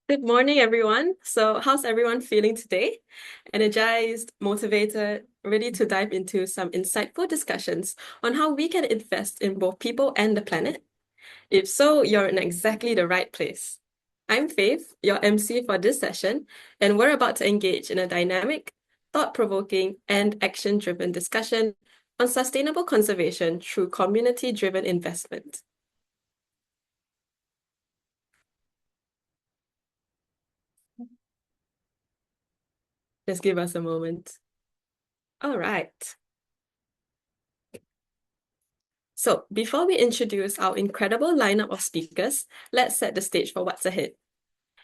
Good morning, everyone. So, how's everyone feeling today? Energized, motivated, ready to dive into some insightful discussions on how we can invest in both people and the planet? If so, you're in exactly the right place. I'm Faith, your MC for this session, and we're about to engage in a dynamic, thought-provoking, and action-driven discussion on sustainable conservation through community-driven investment. Just give us a moment. All right. So, before we introduce our incredible lineup of speakers, let's set the stage for what's ahead.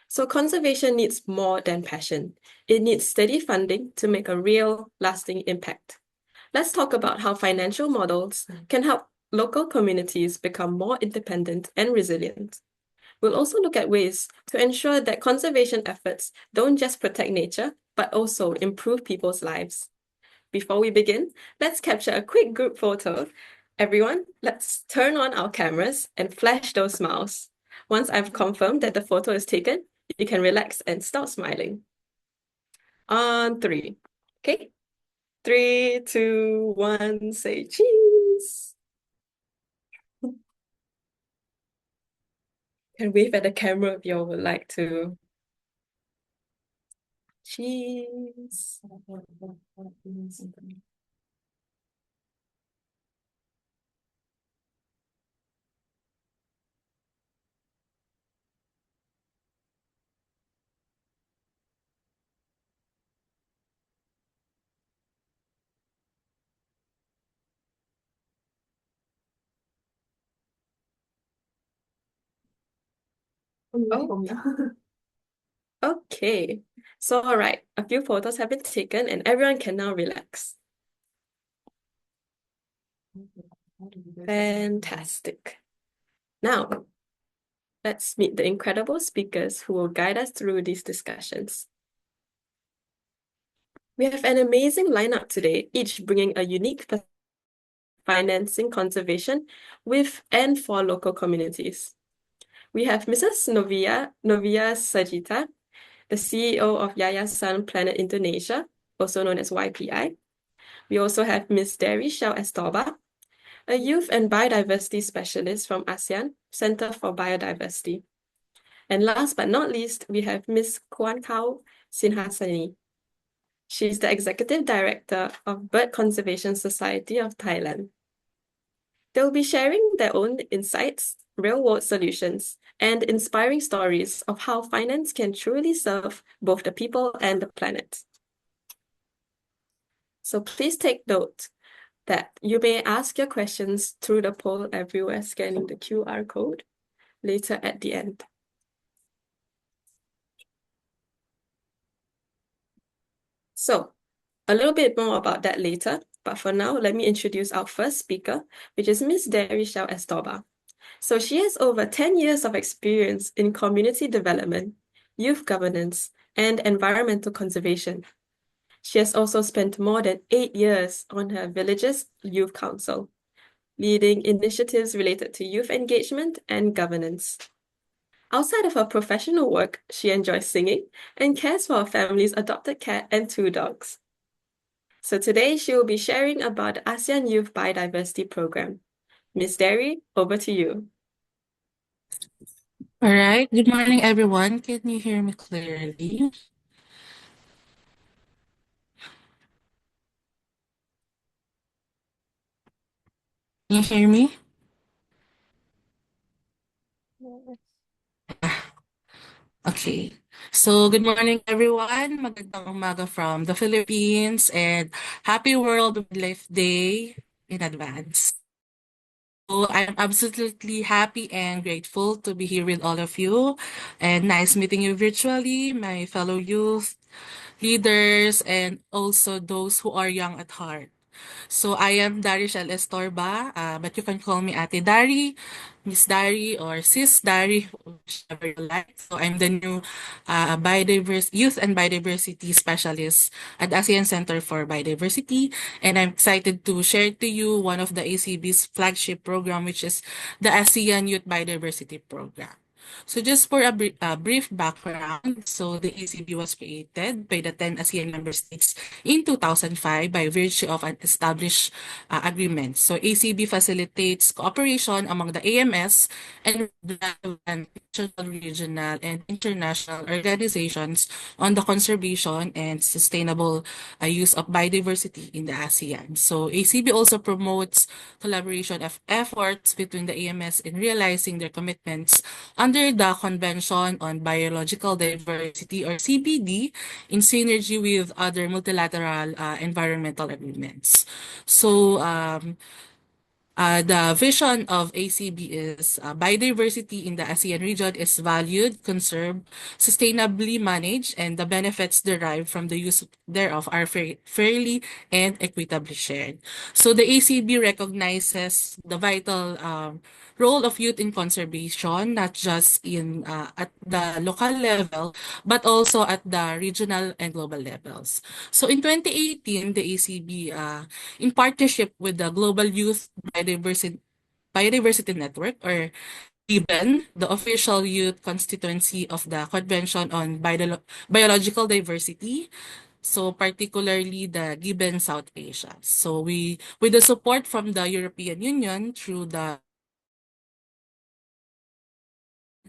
So, conservation needs more than passion. It needs steady funding to make a real, lasting impact. Let's talk about how financial models can help local communities become more independent and resilient. We'll also look at ways to ensure that conservation efforts don't just protect nature, but also improve people's lives. Before we begin, let's capture a quick group photo. Everyone, let's turn on our cameras and flash those smiles. Once I've confirmed that the photo is taken, you can relax and start smiling. On three. Okay? 3, 2, 1, say cheese. And wave at the camera if you would like to. Cheese. Oh, okay. So, all right, a few photos have been taken and everyone can now relax. Fantastic. Now, let's meet the incredible speakers who will guide us through these discussions. We have an amazing lineup today, each bringing a unique financing conservation with and for local communities. We have Mrs. Novia Sajita, the CEO of Yayasan Planet Indonesia, also known as YPI. We also have Ms. Derry Shao Estorba, a youth and biodiversity specialist from ASEAN Center for Biodiversity. And last but not least, we have Ms. Kwan Kau Sinhasani. She's the Executive Director of Bird Conservation Society of Thailand. They'll be sharing their own insights, real-world solutions, and inspiring stories of how finance can truly serve both the people and the planet. So please take note that you may ask your questions through the poll everywhere, scanning the QR code later at the end. So, a little bit more about that later, but for now, let me introduce our first speaker, which is Ms. Derry Shao Estorba. So she has over 10 years of experience in community development, youth governance, and environmental conservation. She has also spent more than 8 years on her village's youth council, leading initiatives related to youth engagement and governance. Outside of her professional work, she enjoys singing and cares for her family's adopted cat and 2 dogs. So today she will be sharing about the ASEAN Youth Biodiversity Program. Ms. Derry, over to you. All right. Good morning, everyone. Can you hear me clearly? Can you hear me? Okay. So, good morning, everyone. Magandang umaga from the Philippines and happy World Wildlife Day in advance. So, I'm absolutely happy and grateful to be here with all of you. And nice meeting you virtually, my fellow youth leaders, and also those who are young at heart. So I am Darishel Estorba, but you can call me Ate Dari, Miss Dari, or Sis Dari, whichever you like. So I'm the new Youth and Biodiversity Specialist at ASEAN Center for Biodiversity, and I'm excited to share to you one of the ACB's flagship program, which is the ASEAN Youth Biodiversity Program. So just for a brief background, so the ACB was created by the 10 ASEAN member states in 2005 by virtue of an established agreement. So ACB facilitates cooperation among the AMS and relevant national, regional, and international organizations on the conservation and sustainable use of biodiversity in the ASEAN. So ACB also promotes collaboration of efforts between the AMS in realizing their commitments under the Convention on Biological Diversity or CBD in synergy with other multilateral environmental agreements. So the vision of ACB is biodiversity in the ASEAN region is valued, conserved, sustainably managed, and the benefits derived from the use thereof are fairly and equitably shared. So the ACB recognizes the vital role of youth in conservation, not just in at the local level, but also at the regional and global levels. So in 2018, the ACB, in partnership with the Global Youth Biodiversity Network, or GIBEN, the official youth constituency of the Convention on Biological Diversity, so particularly the GIBEN South Asia. So with the support from the European Union through the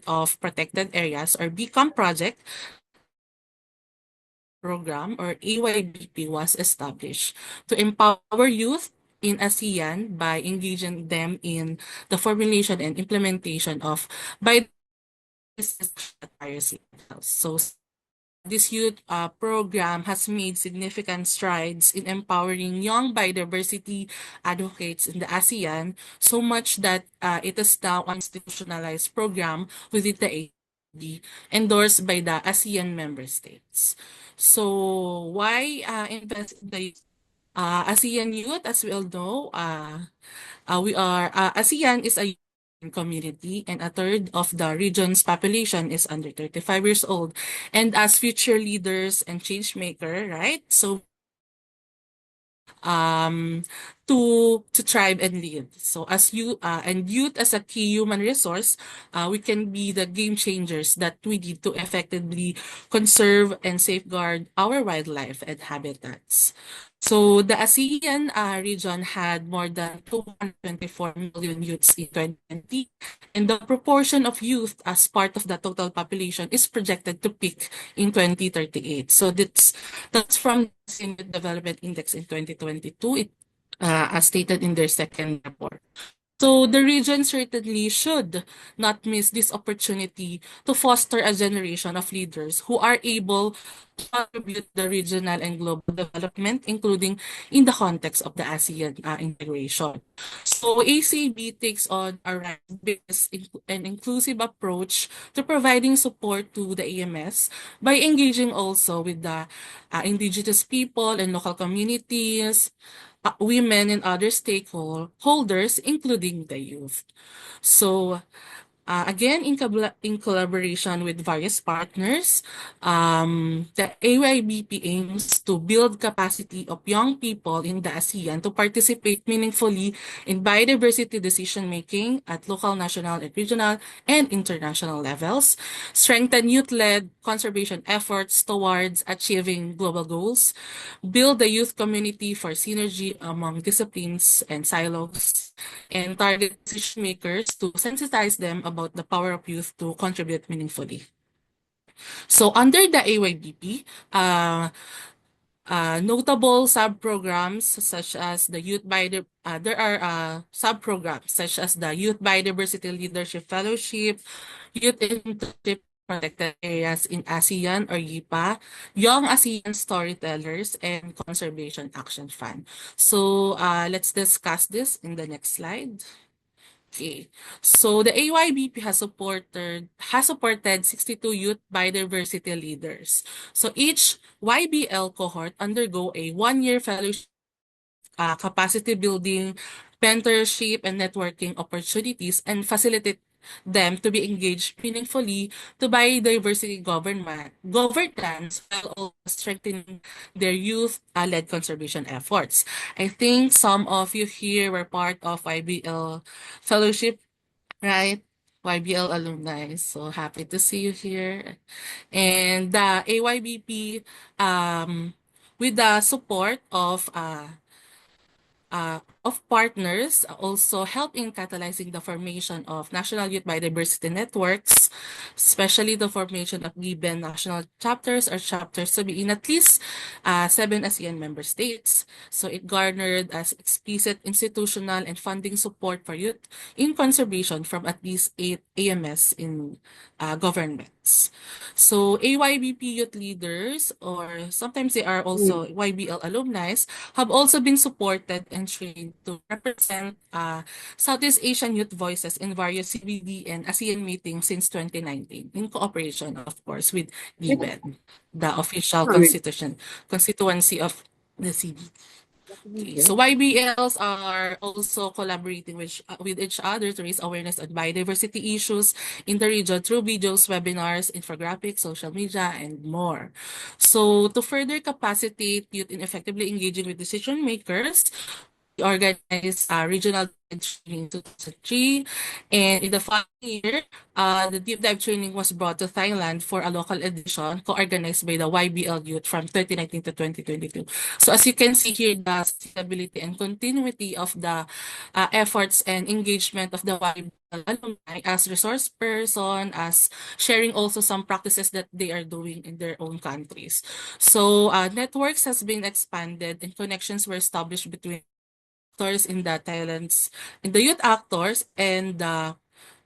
of Protected Areas or BCOM project, program or AYBP was established to empower youth in ASEAN by engaging them in the formulation and implementation of biodiversity at various levels. So this youth program has made significant strides in empowering young biodiversity advocates in the ASEAN, so much that it is now an institutionalized program within the ASEAN, endorsed by the ASEAN member states. So why invest in the ASEAN youth? As we all know, ASEAN is a community, and a third of the region's population is under 35 years old. And as future leaders and change maker, right? So um, to thrive and lead. So as you and youth as a key human resource, we can be the game changers that we need to effectively conserve and safeguard our wildlife and habitats. So the ASEAN region had more than 224 million youths in 2020, and the proportion of youth as part of the total population is projected to peak in 2038. So that's from the Senior Development Index in 2022, as stated in their second report. So the region certainly should not miss this opportunity to foster a generation of leaders who are able to contribute the regional and global development, including in the context of the ASEAN integration. So ACB takes on a rights-based and inclusive approach to providing support to the AMS by engaging also with the indigenous people and local communities, women and other stakeholders, including the youth. So again, in collaboration with various partners, the AYBP aims to build capacity of young people in the ASEAN to participate meaningfully in biodiversity decision-making at local, national, and regional, and international levels, strengthen youth-led conservation efforts towards achieving global goals, build the youth community for synergy among disciplines and silos, and target decision makers to sensitize them about the power of youth to contribute meaningfully. So under the AYBP, notable sub-programs such as the there are sub-programs such as the Youth Biodiversity Leadership Fellowship, Youth Internship Protected Areas in ASEAN or YIPA, Young ASEAN Storytellers, and Conservation Action Fund. So let's discuss this in the next slide. Okay. So the AYBP has supported 62 youth biodiversity leaders. So each YBL cohort undergo a one-year fellowship, capacity building, mentorship, and networking opportunities, and facilitate them to be engaged meaningfully to biodiversity governance while also strengthening their youth-led conservation efforts. I think some of you here were part of YBL fellowship, right? YBL alumni. So happy to see you here. And the AYBP, with the support of partners, also help in catalyzing the formation of national youth biodiversity networks, especially the formation of given national chapters or chapters to be in at least 7 ASEAN member states. So it garnered as explicit institutional and funding support for youth in conservation from at least 8 AMS in governments. So AYBP youth leaders, or sometimes they are also Mm. YBL alumni, have also been supported and trained to represent Southeast Asian youth voices in various CBD and ASEAN meetings since 2019, in cooperation, of course, with DBED, the official Sorry. constituency of the CBD. Okay, so Okay. YBLs are also collaborating with each other to raise awareness on biodiversity issues in the region through videos, webinars, infographics, social media, and more. So to further capacitate youth in effectively engaging with decision makers, organized regional training in 2003. And in the following year, the deep dive training was brought to Thailand for a local edition co-organized by the YBL Youth from 2019 to 2022. So as you can see here, the stability and continuity of the efforts and engagement of the YBL alumni as resource person, as sharing also some practices that they are doing in their own countries. So networks has been expanded and connections were established between actors in the youth actors and uh,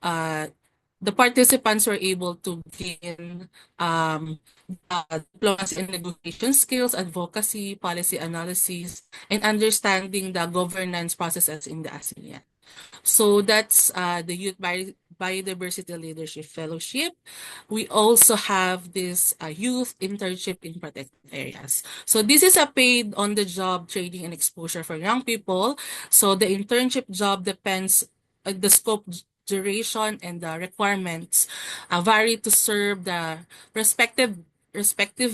the participants were able to gain diplomacy and negotiation skills, advocacy, policy analysis, and understanding the governance processes in the ASEAN. So that's the Youth Biodiversity Leadership Fellowship. We also have this youth internship in protected areas. So this is a paid on-the-job training and exposure for young people. So the internship job depends the scope, duration, and the requirements vary to serve the respective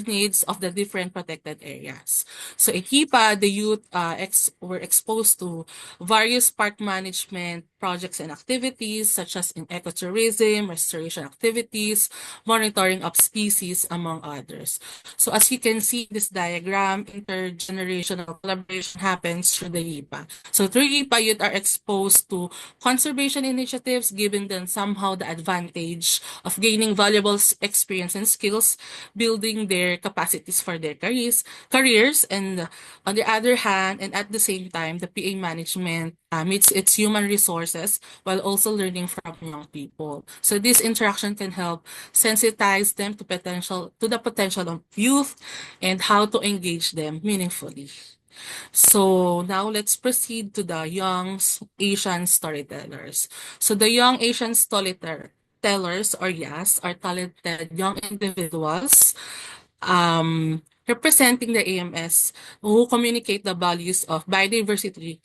needs of the different protected areas. So in HIPA, the youth were exposed to various park management projects and activities such as in ecotourism, restoration activities, monitoring of species, among others. So as you can see in this diagram, intergenerational collaboration happens through the HIPA. So through HIPA, youth are exposed to conservation initiatives, giving them somehow the advantage of gaining valuable experience and skills, building their capacities for their careers, and on the other hand, and at the same time, the PA management meets its human resources while also learning from young people. So this interaction can help sensitize them to the potential of youth and how to engage them meaningfully. So now let's proceed to the young Asian storytellers. So the young Asian storytellers, or YAS, are talented young individuals representing the AMS who communicate the values of biodiversity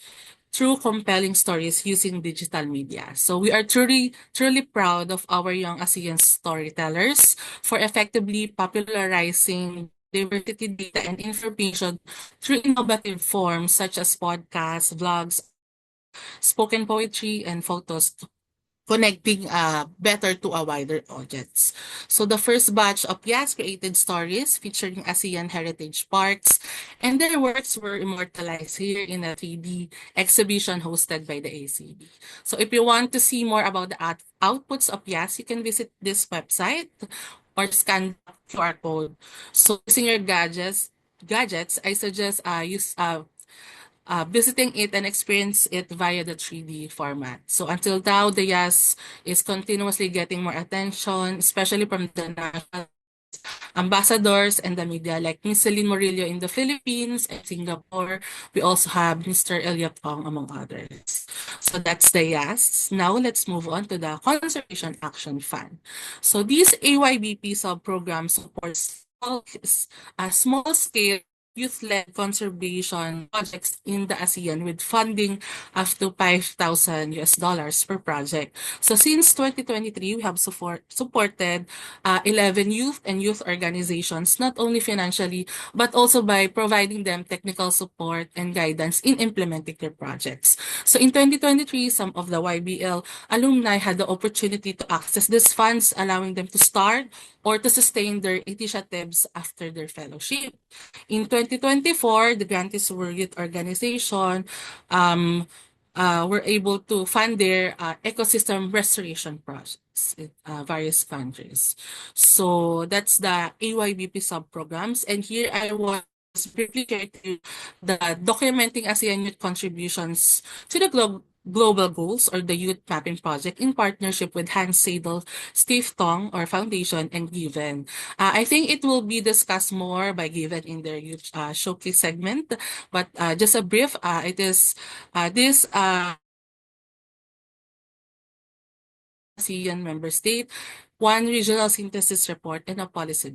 through compelling stories using digital media. So we are truly proud of our young ASEAN storytellers for effectively popularizing diversity data and information through innovative forms such as podcasts, vlogs, spoken poetry, and photos, connecting better to a wider audience. So the first batch of YAS created stories featuring ASEAN heritage parks, and their works were immortalized here in a 3D exhibition hosted by the ACB. So if you want to see more about the outputs of YAS, you can visit this website or scan the QR code. So using your gadgets, I suggest use visiting it and experience it via the 3D format. So until now, the YAS is continuously getting more attention, especially from the national ambassadors and the media like Ms. Celine Murillo in the Philippines and Singapore. We also have Mr. Elliot Ong, among others. So that's the YAS. Now let's move on to the Conservation Action Fund. So this AYBP sub-program supports small scale youth-led conservation projects in the ASEAN with funding up to 5,000 US dollars per project. So since 2023, we have supported 11 youth and youth organizations, not only financially, but also by providing them technical support and guidance in implementing their projects. So in 2023, some of the YBL alumni had the opportunity to access these funds, allowing them to start or to sustain their initiatives after their fellowship. In 2024, the grantees were youth organization, were able to fund their ecosystem restoration projects in various countries. So that's the AYBP sub-programs. And here I was briefly share to you the documenting ASEAN youth contributions to the global goals or the youth mapping project in partnership with Hans Seidel, Steve Tong or Foundation and Given. I think it will be discussed more by Given in their youth showcase segment, but just a brief, it is this ASEAN member state, one regional synthesis report, and a policy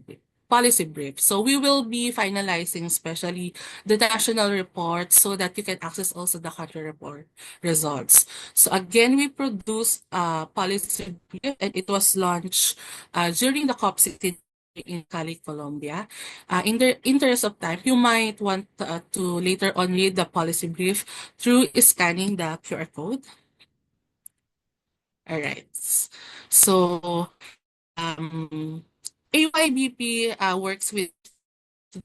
brief. So we will be finalizing especially the national report so that you can access also the country report results. So again, we produced a policy brief and it was launched during the COP16 in Cali, Colombia. In the interest of time, you might want to later on read the policy brief through scanning the QR code. All right. So AYBP works with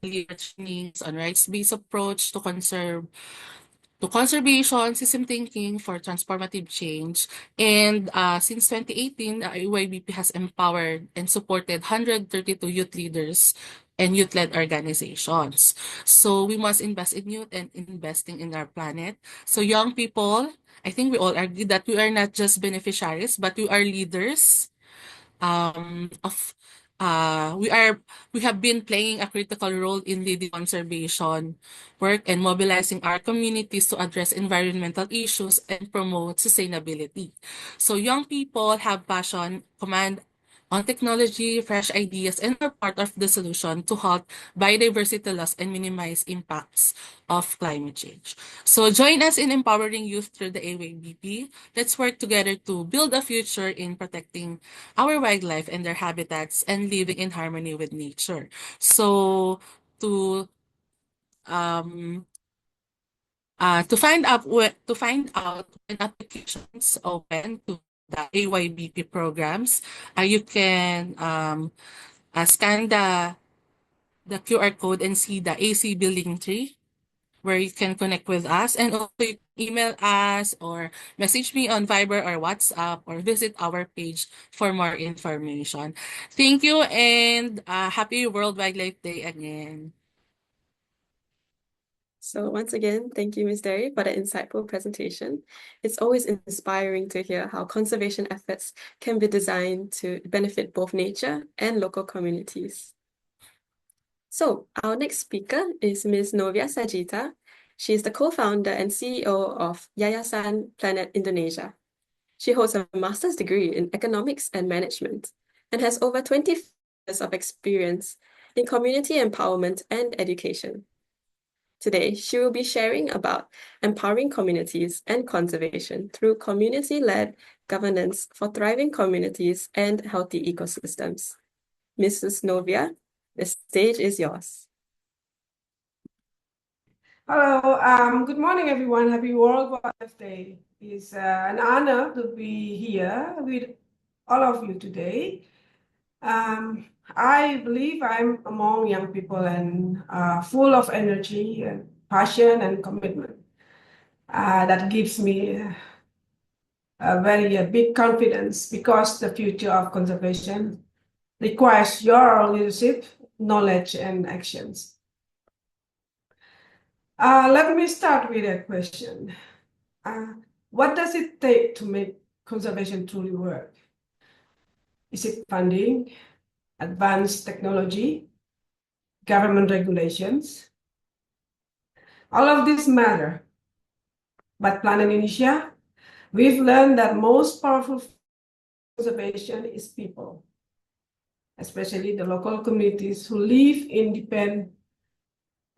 trainings on rights-based approach to conservation, system thinking for transformative change. And since 2018, AYBP has empowered and supported 132 youth leaders and youth-led organizations. So we must invest in youth and investing in our planet. So young people, I think we all agree that we are not just beneficiaries, but we are leaders of we have been playing a critical role in leading conservation work and mobilizing our communities to address environmental issues and promote sustainability. So young people have passion, command on technology, fresh ideas, and are part of the solution to halt biodiversity loss and minimize impacts of climate change. So join us in empowering youth through the AYBP. Let's work together to build a future in protecting our wildlife and their habitats and living in harmony with nature. So to um to find out when applications open to the AYBP programs, you can scan the QR code and see the AC building tree where you can connect with us, and also you can email us or message me on Viber or WhatsApp or visit our page for more information. Thank you and happy World Wildlife Day again. So once again, thank you, Ms. Derry, for the insightful presentation. It's always inspiring to hear how conservation efforts can be designed to benefit both nature and local communities. So our next speaker is Ms. Novia Sajita. She is the co-founder and CEO of Yayasan Planet Indonesia. She holds a master's degree in economics and management and has over 20 years of experience in community empowerment and education. Today, she will be sharing about empowering communities and conservation through community-led governance for thriving communities and healthy ecosystems. Mrs. Novia, the stage is yours. Hello, good morning, everyone. Happy World Wildlife Day. It's an honor to be here with all of you today. I believe I'm among young people and full of energy and passion and commitment. That gives me a very big confidence because the future of conservation requires your leadership, knowledge, and actions. Let me start with a question. What does it take to make conservation truly work? Is it funding, advanced technology, government regulations? All of this matter. But Planet Indonesia, we've learned that most powerful conservation is people, especially the local communities who live in depend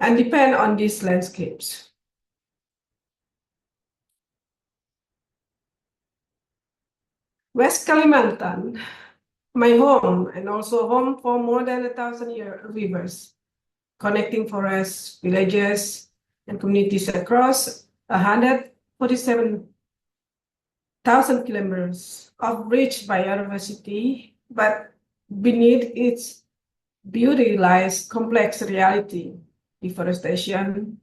and depend on these landscapes. West Kalimantan, my home, and also home for more than 1,000 rivers, connecting forests, villages, and communities across 147,000 kilometers of rich biodiversity, but beneath its beauty lies complex reality, deforestation,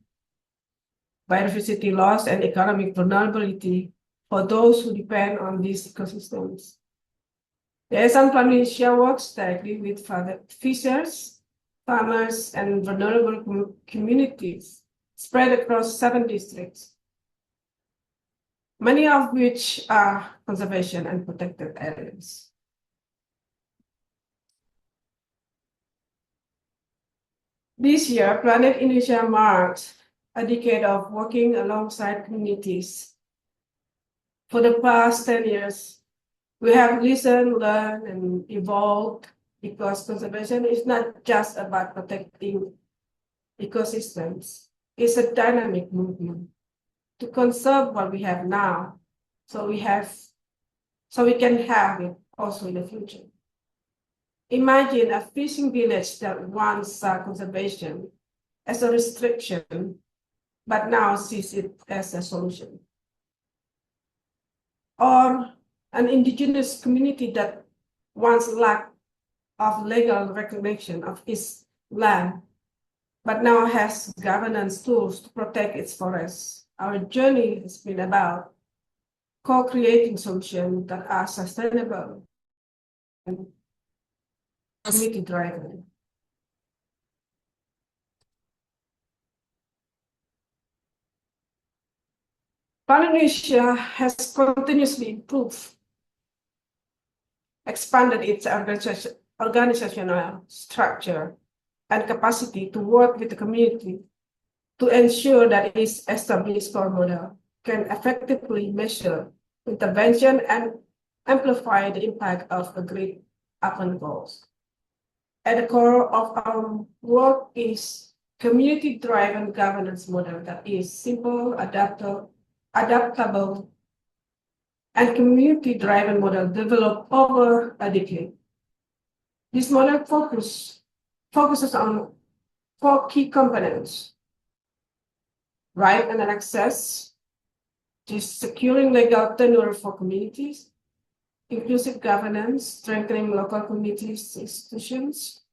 biodiversity loss, and economic vulnerability for those who depend on these ecosystems. The Esan Planitia works directly with fishers, farmers, and vulnerable communities spread across 7 districts, many of which are conservation and protected areas. This year, Planet Indonesia marks a decade of working alongside communities. For the past 10 years, we have listened, learned, and evolved because conservation is not just about protecting ecosystems. It's a dynamic movement to conserve what we have now, so we can have it also in the future. Imagine a fishing village that once saw conservation as a restriction, but now sees it as a solution. Or an indigenous community that once lacked of legal recognition of its land, but now has governance tools to protect its forests. Our journey has been about co-creating solutions that are sustainable and community-driven. Indonesia has continuously improved, expanded its organizational structure and capacity to work with the community to ensure that its established core model can effectively measure intervention and amplify the impact of agreed upon goals. At the core of our work is community-driven governance model that is simple, adaptable, and community-driven model developed over a decade. This model focuses on 4 key components: right and access, just securing legal tenure for communities; inclusive governance, strengthening local communities' institutions;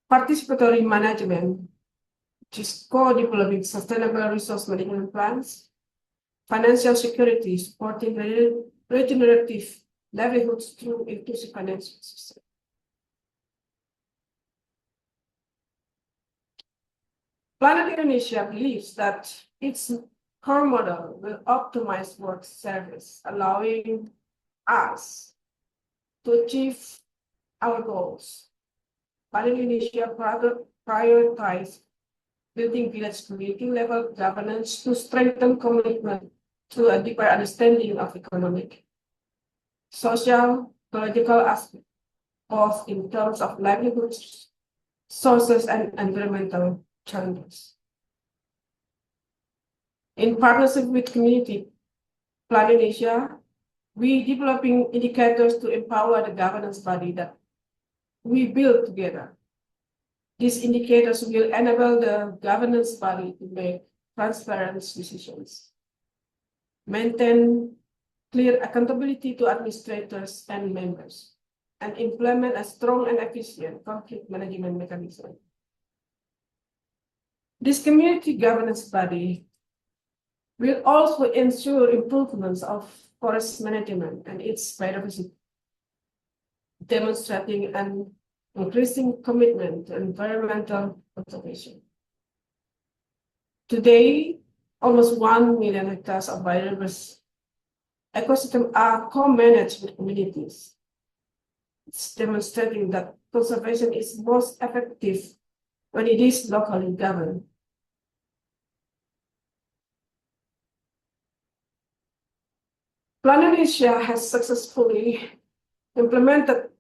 participatory management, which is co-developing sustainable resource management plans; financial security, supporting regenerative livelihoods through inclusive financial system. Planet Indonesia believes that its core model will optimize work service, allowing us to achieve our goals. Planet Indonesia prioritizes building village community level governance to strengthen commitment to a deeper understanding of economic, social, political aspects, both in terms of livelihoods, sources, and environmental challenges. In partnership with community, Planet Indonesia, we developing indicators to empower the governance body that we build together. These indicators will enable the governance body to make transparent decisions, maintain clear accountability to administrators and members, and implement a strong and efficient conflict management mechanism. This community governance body will also ensure improvements of forest management and its biodiversity, demonstrating an increasing commitment to environmental conservation. Today, almost 1 million hectares of biodiverse ecosystem are co-managed with communities. It's demonstrating that conservation is most effective when it is locally governed. Planet Asia has successfully implemented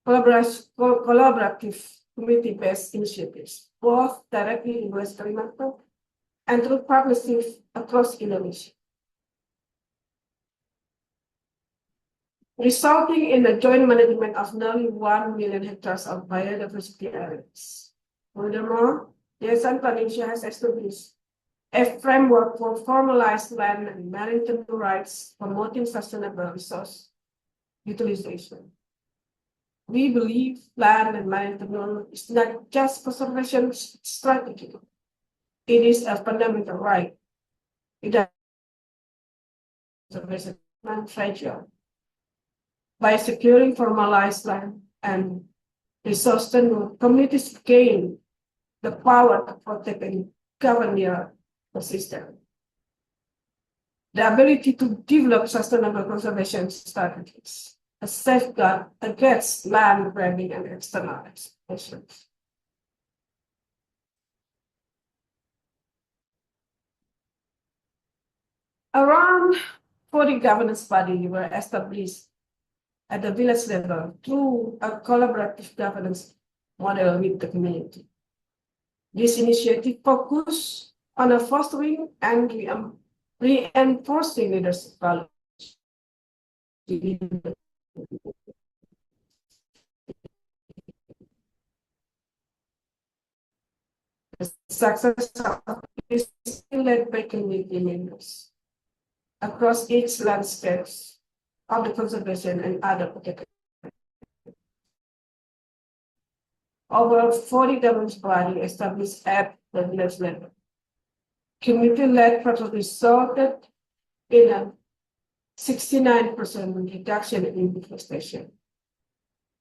collaborative community-based initiatives, both directly in West Kalimantan and through partnerships across Indonesia, resulting in the joint management of nearly 1 million hectares of biodiversity areas. Furthermore, the Yayasan Indonesia has established a framework for formalized land and maritime rights, promoting sustainable resource utilization. We believe land and maritime is not just conservation strategy. It is a fundamental right. It is conservation treasure. By securing formalized land and resource, communities gain the power to protect and govern their ecosystem. The ability to develop sustainable conservation strategies, a safeguard against land grabbing and external exploitations. Around 40 governance bodies were established at the village level through a collaborative governance model with the community. This initiative focused on fostering and reinforcing leadership values. The success of this is led by community members across each landscapes of the conservation and other protected. Over 40 governance bodies established at the village level. Community-led projects resulted in a 69% reduction in deforestation.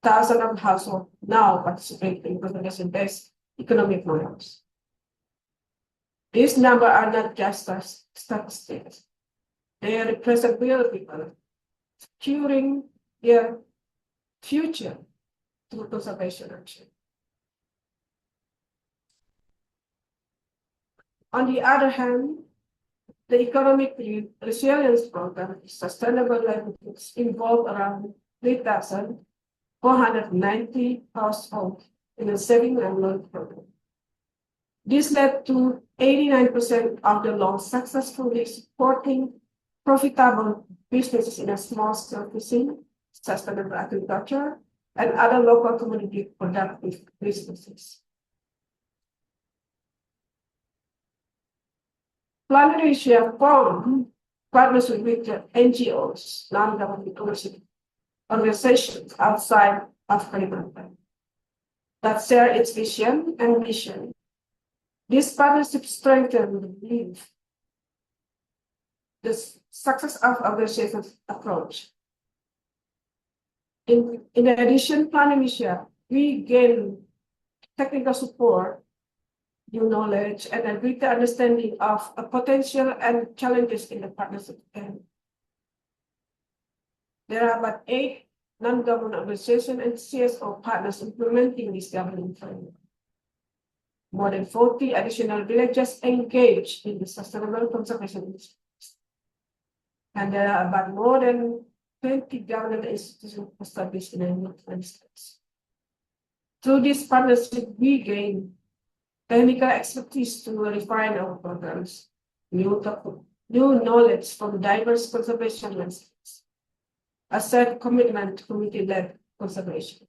Thousands of households now participate in conservation-based economic models. These numbers are not just statistics. They represent real people securing their future through conservation action. On the other hand, the economic resilience program, sustainable livelihoods, involved around 3,490 households in the saving and loan program. This led to 89% of the loans successfully supporting profitable businesses in a small-scale fishing, sustainable agriculture, and other local community productive businesses. Plan Indonesia formed partnership with NGOs, non-government organizations outside of Kalimantan that share its vision and mission. This partnership strengthened the belief the success of organization's approach. In addition, Plan Indonesia, we gain technical support, new knowledge, and a greater understanding of a potential and challenges in the partnership. There are about 8 non-government organizations and CSO partners implementing this governance framework. More than 40 additional villages engaged in the sustainable conservation initiatives. And there are about more than 20 government institutions established in the United States. Through this partnership, we gain technical expertise to refine our programs, new knowledge from diverse conservation landscapes, a set commitment to community-led conservation.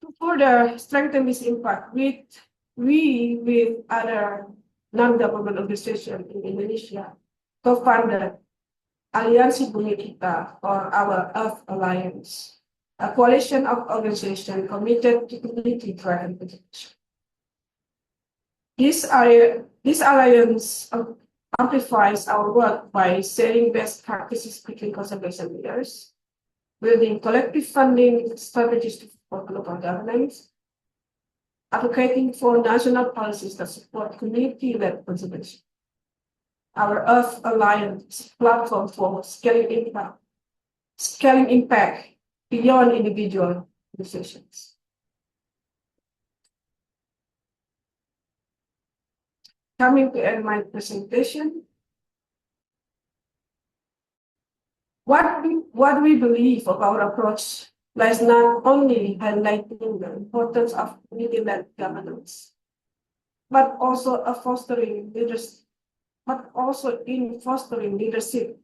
To further strengthen this impact, we with other non-government organizations in Indonesia co-founded Aliansi Bumi Kita, or our Earth Alliance, a coalition of organizations committed to community-driven conservation. This alliance amplifies our work by sharing best practices between conservation leaders, building collective funding strategies to support local governance, advocating for national policies that support community-led conservation. Our Earth Alliance platform for scaling impact beyond individual decisions. Coming to end my presentation, What we believe of our approach lies not only highlighting the importance of community-led governance, but also in fostering leadership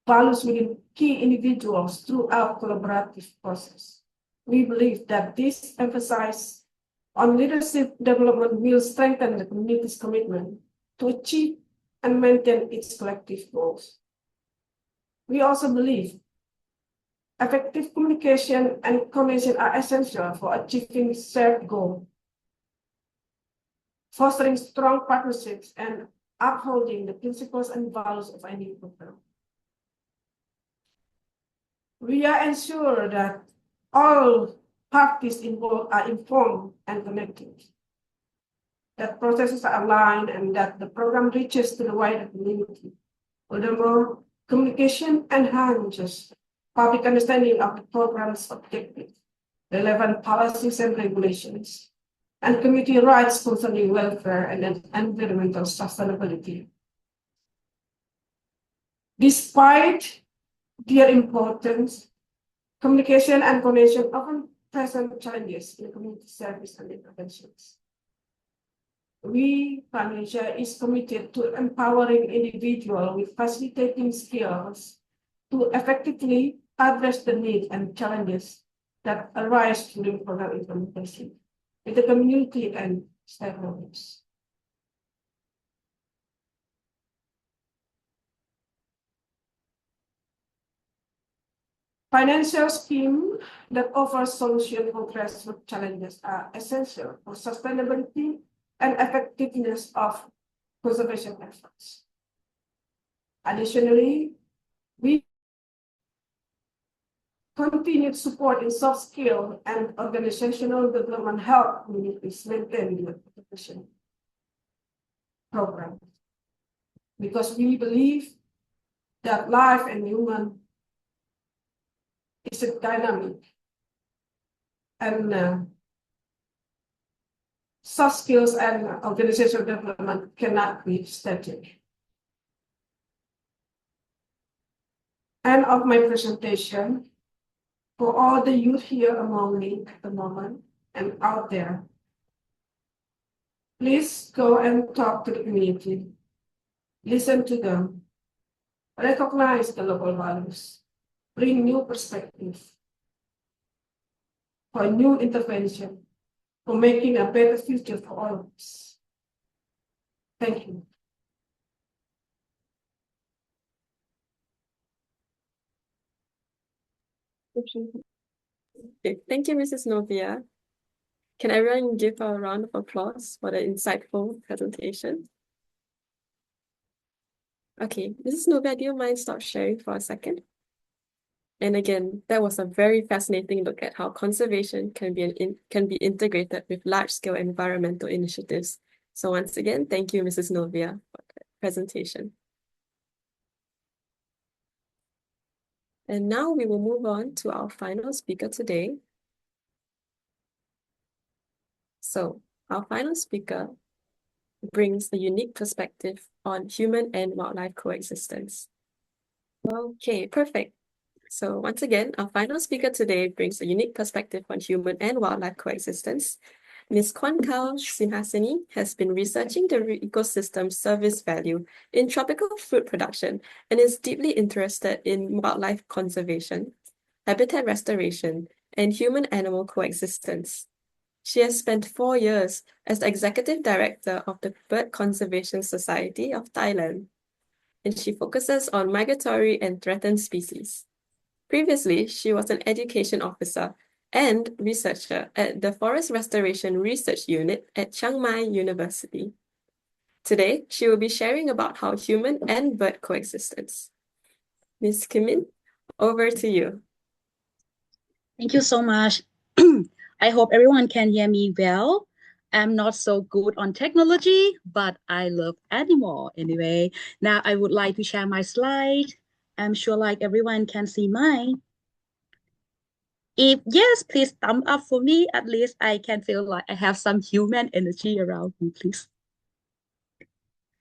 values within key individuals throughout collaborative process. We believe that this emphasis on leadership development will strengthen the community's commitment to achieve and maintain its collective goals. We also believe effective communication and coordination are essential for achieving shared goals, fostering strong partnerships, and upholding the principles and values of any program. We are ensured that all parties involved are informed and connected, that processes are aligned, and that the program reaches to the wider community. Furthermore, communication enhances public understanding of the program's objectives, relevant policies and regulations, and community rights concerning welfare and environmental sustainability. Despite their importance, communication and coordination often present challenges in community service and interventions. We, Financia, is committed to empowering individuals with facilitating skills to effectively address the needs and challenges that arise during program implementation with the community and stakeholders. Financial schemes that offer solutions for grassroots challenges are essential for sustainability and effectiveness of conservation efforts. Additionally, we continued support in soft skill and organizational development help communities maintain the conservation program, because we believe that life and human is a dynamic, and soft skills and organizational development cannot be static. End of my presentation. For all the youth here among me at the moment and out there, please go and talk to the community, listen to them, recognize the local values, bring new perspectives for new intervention, for making a better future for all of us. Thank you. Okay, thank you, Mrs. Novia. Can everyone give a round of applause for the insightful presentation? Okay, Mrs. Novia, do you mind stop sharing for a second? And again, that was a very fascinating look at how conservation can be integrated with large-scale environmental initiatives. So once again, thank you, Mrs. Novia, for the presentation. And now we will move on to our final speaker today. So our final speaker brings a unique perspective on human and wildlife coexistence. Okay, perfect. So once again, our final speaker today brings a unique perspective on human and wildlife coexistence. Ms. Kwankau Simhasini has been researching the ecosystem service value in tropical fruit production and is deeply interested in wildlife conservation, habitat restoration, and human-animal coexistence. She has spent 4 years as the Executive Director of the Bird Conservation Society of Thailand, and she focuses on migratory and threatened species. Previously, she was an education officer and researcher at the Forest Restoration Research Unit at Chiang Mai University. Today, she will be sharing about how human and bird coexistence. Ms. Kimin, over to you. Thank you so much. I hope everyone can hear me well. I'm not so good on technology, but I love animal anyway. Now I would like to share my slide. I'm sure like everyone can see mine. If yes, please thumb up for me. At least I can feel like I have some human energy around me, please.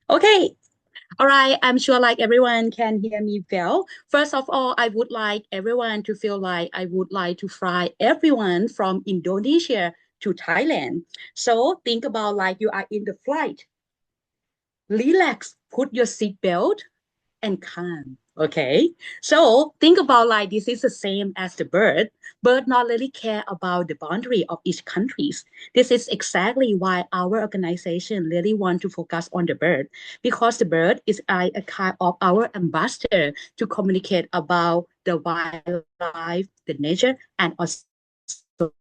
Okay. All right, I'm sure like everyone can hear me well. First of all, I would like everyone to feel like I would like to fly everyone from Indonesia to Thailand. So think about like you are in the flight. Relax, put your seatbelt and calm. Okay. So think about like this is the same as the bird. Bird not really care about the boundary of each countries. This is exactly why our organization really want to focus on the bird because the bird is a kind of our ambassador to communicate about the wildlife, the nature, and also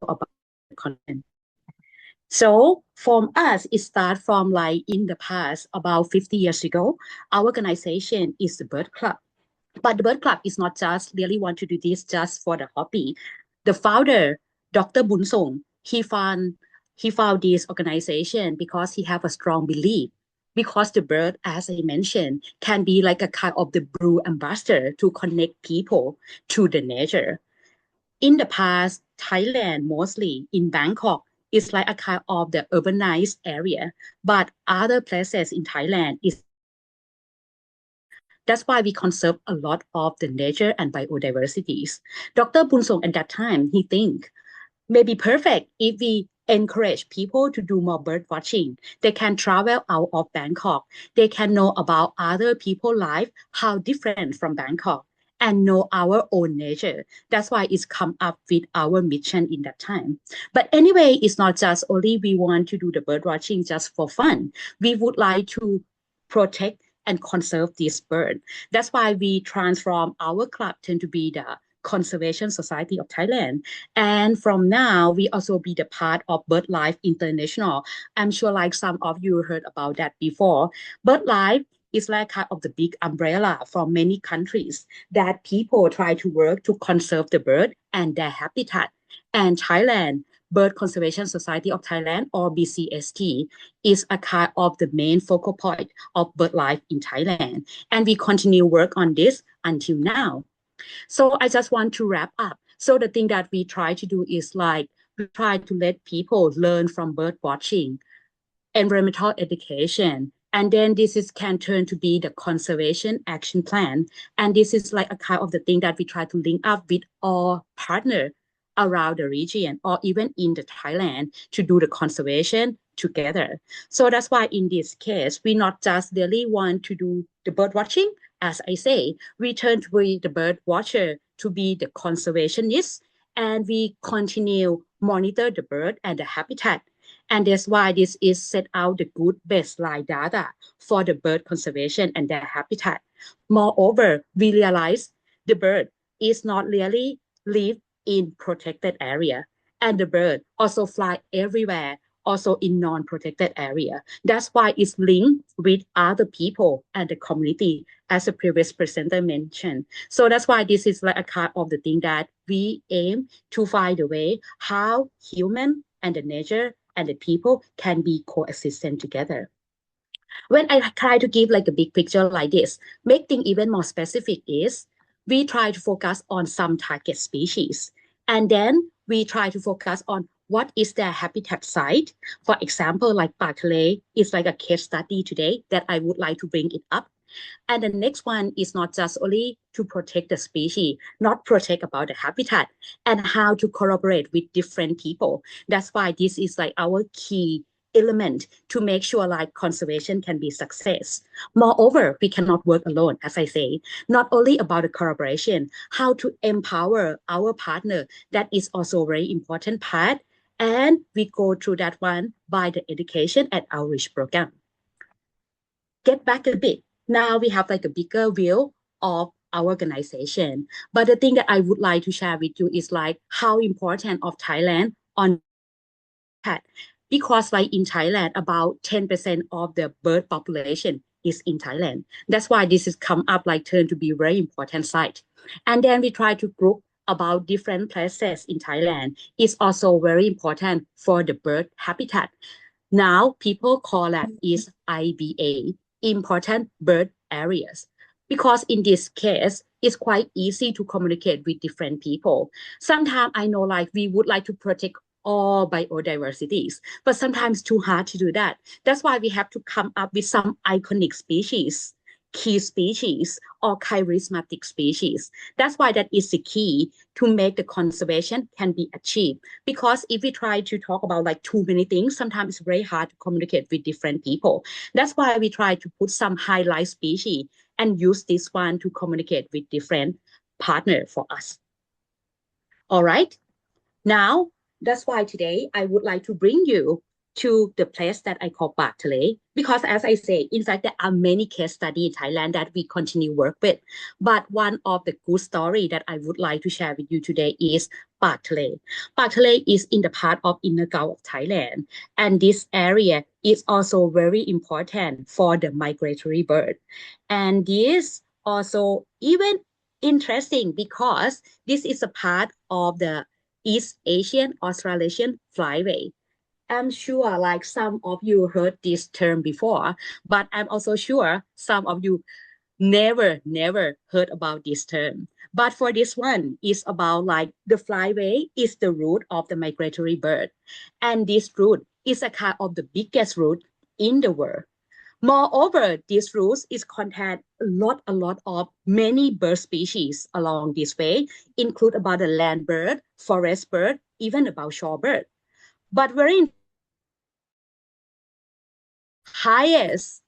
about the content. So from us, it started from like in the past, about 50 years ago, our organization is the Bird Club. But the Bird Club is not just really want to do this just for the hobby. The founder, Dr. Bunsong, he found this organization because he have a strong belief. Because the bird, as I mentioned, can be like a kind of the blue ambassador to connect people to the nature. In the past, Thailand, mostly in Bangkok, is like a kind of the urbanized area, but other places in Thailand is that's why we conserve a lot of the nature and biodiversities. Dr. Bunsong at that time, he think may be perfect if we encourage people to do more bird watching. They can travel out of Bangkok. They can know about other people's life, how different from Bangkok, and know our own nature. That's why it's come up with our mission in that time. But anyway, it's not just only we want to do the bird watching just for fun. We would like to protect and conserve this bird. That's why we transform our club to be the Conservation Society of Thailand. And from now, we also be the part of BirdLife International. I'm sure like some of you heard about that before. BirdLife is like kind of the big umbrella from many countries that people try to work to conserve the bird and their habitat. And Thailand, Bird Conservation Society of Thailand, or BCST, is a kind of the main focal point of BirdLife in Thailand. And we continue work on this until now. So I just want to wrap up. So the thing that we try to do is like we try to let people learn from bird watching, environmental education, and then this is can turn to be the conservation action plan. And this is like a kind of the thing that we try to link up with all partner around the region or even in the Thailand to do the conservation together. So that's why in this case, we not just really want to do the bird watching. As I say, we turn to be the bird watcher to be the conservationist, and we continue monitor the bird and the habitat. And that's why this is set out the good baseline data for the bird conservation and their habitat. Moreover, we realize the bird is not really live in protected area, and the bird also fly everywhere, also in non-protected area. That's why it's linked with other people and the community, as the previous presenter mentioned. So that's why this is like a kind of the thing that we aim to find a way how human and the nature and the people can be coexistent together. When I try to give like a big picture like this, make things even more specific is we try to focus on some target species. And then we try to focus on what is their habitat site. For example, like Patale is like a case study today that I would like to bring it up. And the next one is not just only to protect the species, not protect about the habitat and how to collaborate with different people. That's why this is like our key element to make sure like conservation can be success. Moreover, we cannot work alone, as I say, not only about the collaboration, how to empower our partner, that is also a very important part. And we go through that one by the education and outreach program. Get back a bit. Now we have like a bigger view of our organization. But the thing that I would like to share with you is like how important of Thailand on that. Because like in Thailand, about 10% of the bird population is in Thailand. That's why this has come up like turn to be very important site. And then we try to group about different places in Thailand. It's also very important for the bird habitat. Now people call that is IBA, important bird areas. Because in this case, it's quite easy to communicate with different people. Sometimes I know like we would like to protect all biodiversities, but sometimes too hard to do that. That's why we have to come up with some iconic species key species or charismatic species. That's why that is the key to make the conservation can be achieved. Because if we try to talk about like too many things, sometimes it's very hard to communicate with different people. That's why we try to put some highlight species and use this one to communicate with different partner for us. All right. Now, that's why today I would like to bring you to the place that I call Park Thale, because as I say, in fact, there are many case studies in Thailand that we continue work with. But one of the good story that I would like to share with you today is Park Thale. Park Thale is in the part of Inner Gao of Thailand. And this area is also very important for the migratory bird. And this also even interesting because this is a part of the East Asian Australasian flyway. I'm sure like some of you heard this term before, but I'm also sure some of you never heard about this term. But for this one, it's about like the flyway is the route of the migratory bird. And this route is a kind of the biggest route in the world. Moreover, this route is contain a lot of many bird species along this way, include about the land bird, forest bird, even about shorebird. But very highest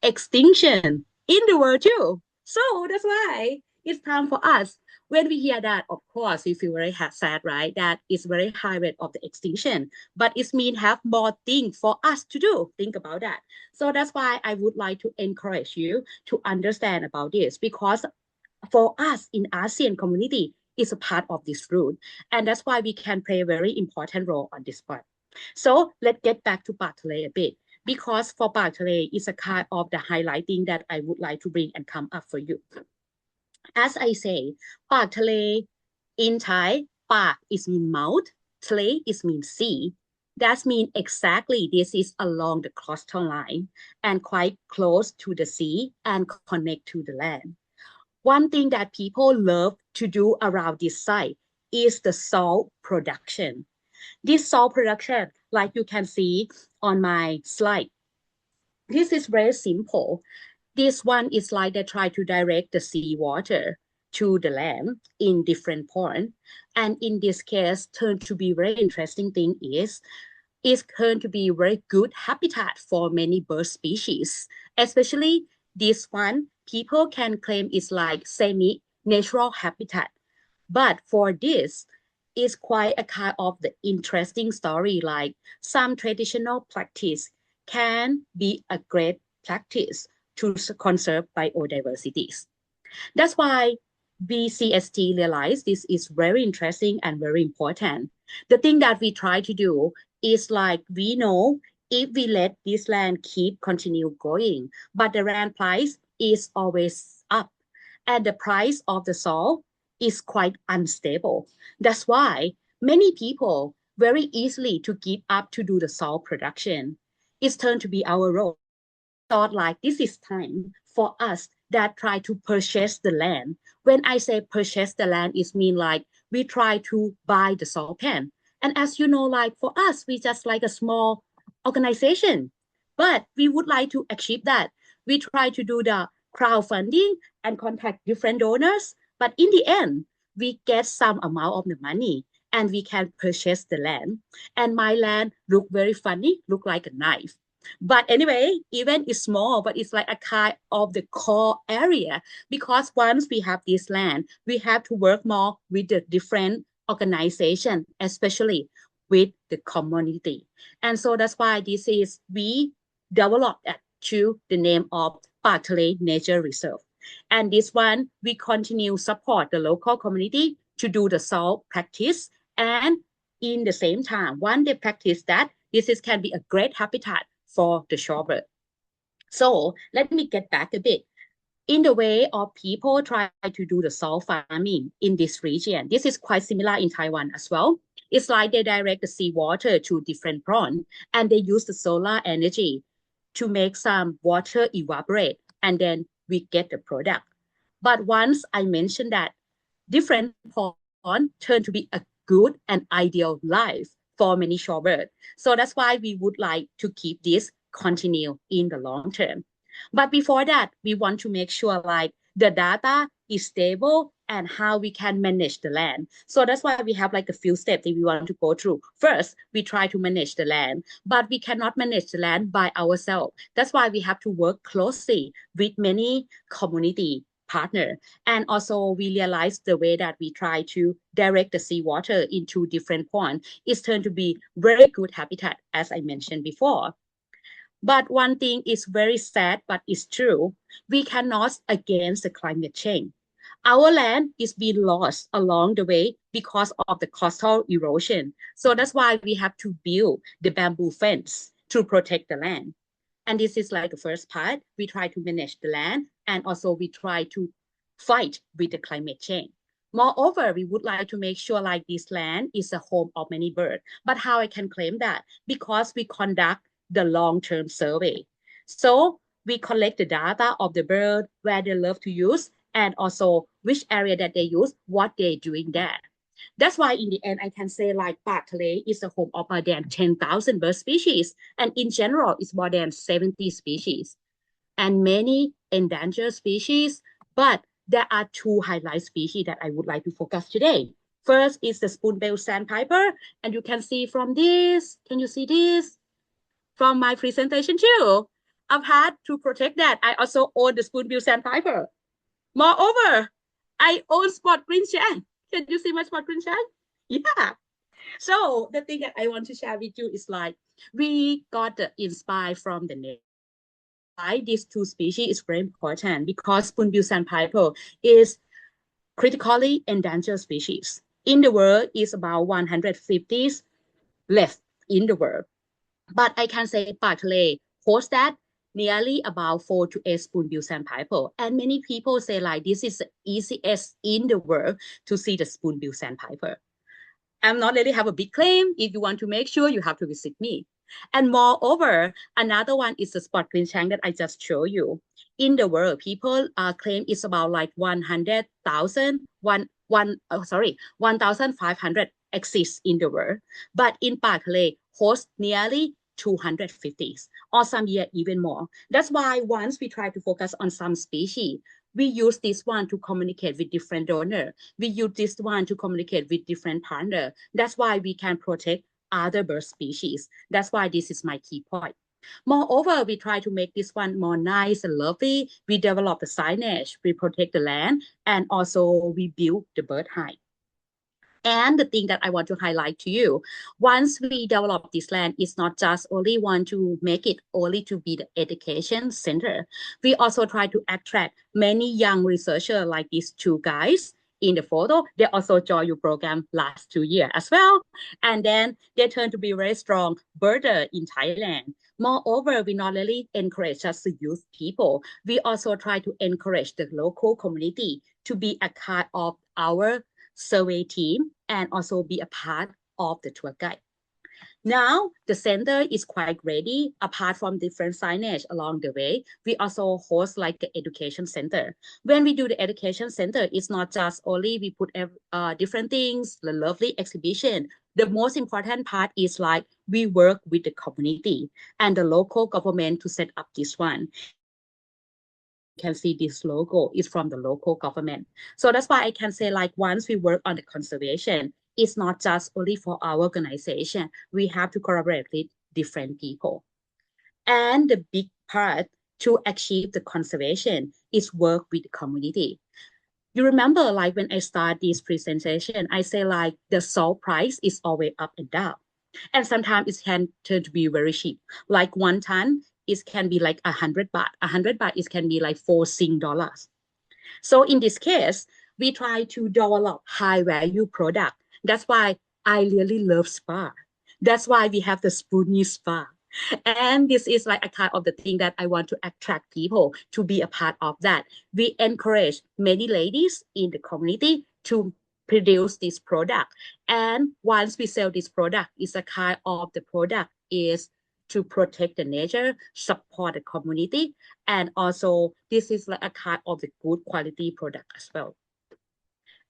extinction in the world too. So that's why it's time for us. When we hear that, of course, we feel very sad, right? That is very high rate of the extinction, but it means have more things for us to do. Think about that. So that's why I would like to encourage you to understand about this, because for us in ASEAN community, it's a part of this route. And that's why we can play a very important role on this part. So let's get back to Park Thale a bit, because for Park Thale is a kind of the highlighting that I would like to bring and come up for you. As I say, Park Thale in Thai, Park is mean mouth, Thale is mean sea. That means exactly this is along the coastal line and quite close to the sea and connect to the land. One thing that people love to do around this site is the salt production. This salt production, like you can see on my slide, this is very simple. This one is like they try to direct the seawater to the land in different points. And in this case, turned to be very interesting thing is it's going to be very good habitat for many bird species, especially this one, people can claim it's like semi-natural habitat. But for this, it's quite a kind of the interesting story, like some traditional practice can be a great practice to conserve biodiversities. That's why BCST realized this is very interesting and very important. The thing that we try to do is like we know if we let this land keep continue going, but the land price is always up and the price of the salt is quite unstable. That's why many people very easily to give up to do the salt production. It's turned to be our role. Thought like this is time for us that try to purchase the land. When I say purchase the land, it mean like we try to buy the salt can. And as you know, like for us, we just like a small organization, but we would like to achieve that. We try to do the crowdfunding and contact different donors, but in the end, we get some amount of the money and we can purchase the land. And my land look very funny, look like a knife. But anyway, even it's small, but it's like a kind of the core area, because once we have this land, we have to work more with the different organization, especially with the community. And so that's why this is, we developed that to the name of Park Thale Nature Reserve. And this one, we continue support the local community to do the salt practice. And in the same time, when they practice that, this is, can be a great habitat for the shorebird. So let me get back a bit. In the way of people try to do the salt farming in this region, this is quite similar in Taiwan as well. It's like they direct the seawater to different ponds and they use the solar energy to make some water evaporate and then we get the product. But once I mentioned that different ponds turn to be a good and ideal life for many shorebirds. So that's why we would like to keep this continue in the long term. But before that, we want to make sure like the data is stable and how we can manage the land. So that's why we have like a few steps that we want to go through. First, we try to manage the land, but we cannot manage the land by ourselves. That's why we have to work closely with many community partner. And also we realize the way that we try to direct the seawater into different ponds is turned to be very good habitat, as I mentioned before. But one thing is very sad, but it's true. We cannot against the climate change. Our land is being lost along the way because of the coastal erosion. So that's why we have to build the bamboo fence to protect the land. And this is like the first part. We try to manage the land and also we try to fight with the climate change. Moreover, we would like to make sure like this land is a home of many birds. But how I can claim that? Because we conduct the long-term survey. So we collect the data of the bird, where they love to use, and also which area that they use, what they're doing there. That's why in the end, I can say like Park Tale is a home of more than 10,000 bird species. And in general, it's more than 70 species and many endangered species. But there are two highlight species that I would like to focus today. First is the spoonbill sandpiper. And you can see from this, can you see this? From my presentation too. I've had to protect that. I also own the spoonbill sandpiper. Moreover, I own spot green shank. Can you see my spot green shank? Yeah. So the thing that I want to share with you is like we got inspired from the nature. Why these two species is very important because spoonbill sandpiper is critically endangered species. In the world, is about 150 left in the world. But I can say Park Tale hosts that nearly about 4 to 8 spoonbill sandpiper. And many people say like this is the easiest in the world to see the spoonbill sandpiper. I'm not really have a big claim. If you want to make sure, you have to visit me. And moreover, another one is the spot green shank that I just showed you. In the world, people claim it's about like 100,000, 1,500 exists in the world. But in Park Tale, host nearly 250, or some year even more. That's why once we try to focus on some species, we use this one to communicate with different donors. We use this one to communicate with different partners. That's why we can protect other bird species. That's why this is my key point. Moreover, we try to make this one more nice and lovely. We develop the signage, we protect the land, and also we build the bird hide. And the thing that I want to highlight to you, once we develop this land, it's not just only want to make it only to be the education center. We also try to attract many young researchers like these two guys in the photo. They also joined your program last 2 years as well. And then they turn to be very strong birder in Thailand. Moreover, we not only encourage just the youth people, we also try to encourage the local community to be a part of our survey team and also be a part of the tour guide. Now, the center is quite ready. Apart from different signage along the way, we also host like the education center. When we do the education center, it's not just only we put different things, the lovely exhibition. The most important part is like we work with the community and the local government to set up this one. Can see this logo is from the local government. So that's why I can say like once we work on the conservation, it's not just only for our organization. We have to collaborate with different people. And the big part to achieve the conservation is work with the community. You remember like when I start this presentation, I say like the salt price is always up and down. And sometimes it can turn to be very cheap. Like 1 ton, it can be like 100 baht. 100 baht, it can be like 4 Sing dollars. So in this case, we try to develop high value product. That's why I really love spa. That's why we have the Spoonie Spa. And this is like a kind of the thing that I want to attract people to be a part of that. We encourage many ladies in the community to produce this product. And once we sell this product, it's a kind of the product is to protect the nature, support the community, and also this is like a kind of the good quality product as well.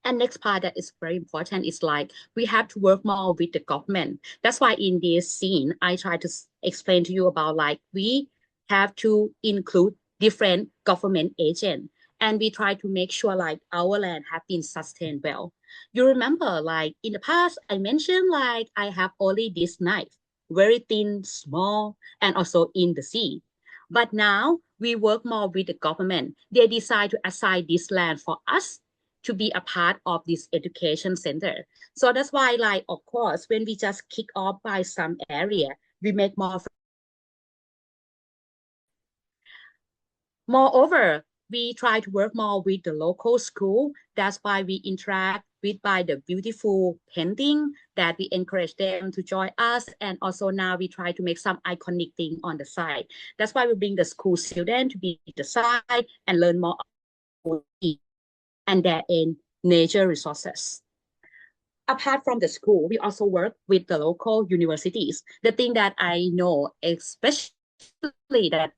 And next part that is very important is like we have to work more with the government. That's why in this scene, I try to explain to you about like we have to include different government agents. And we try to make sure like our land have been sustained well. You remember like in the past, I mentioned like I have only this knife, very thin, small, and also in the sea. But now we work more with the government. They decide to assign this land for us to be a part of this education center. So that's why, like, of course, when we just kick off by some area, we make more. Moreover, we try to work more with the local school. That's why we interact with by the beautiful painting that we encourage them to join us. And also now we try to make some iconic thing on the side. That's why we bring the school student to be the side and learn more and their in nature resources. Apart from the school, we also work with the local universities. The thing that I know, especially that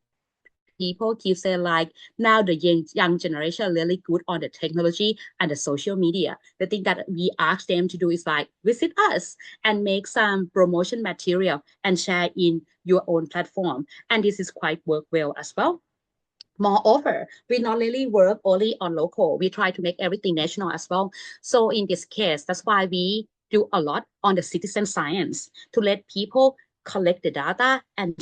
people keep saying like now the young generation really good on the technology and the social media. The thing that we ask them to do is like visit us and make some promotion material and share in your own platform. And this is quite work well as well. Moreover, we not really work only on local. We try to make everything national as well. So in this case, that's why we do a lot on the citizen science to let people collect the data and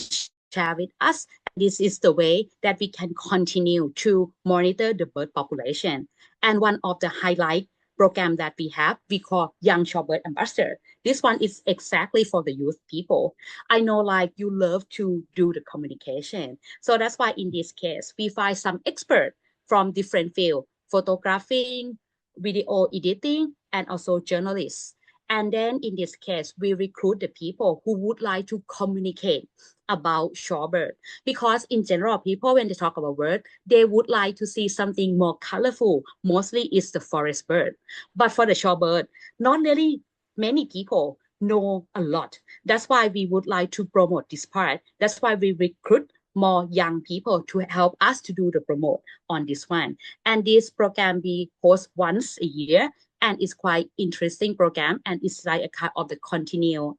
share with us. And this is the way that we can continue to monitor the bird population. And one of the highlight program that we have, we call Young Shorebird Ambassador. This one is exactly for the youth people. I know like you love to do the communication. So that's why in this case, we find some expert from different fields, photographing, video editing, and also journalists. And then in this case, we recruit the people who would like to communicate about shorebird. Because in general, people, when they talk about bird, they would like to see something more colorful. Mostly it's the forest bird. But for the shorebird, not really many people know a lot. That's why we would like to promote this part. That's why we recruit more young people to help us to do the promote on this one. And this program we host once a year, and it's quite interesting program, and it's like a kind of the continue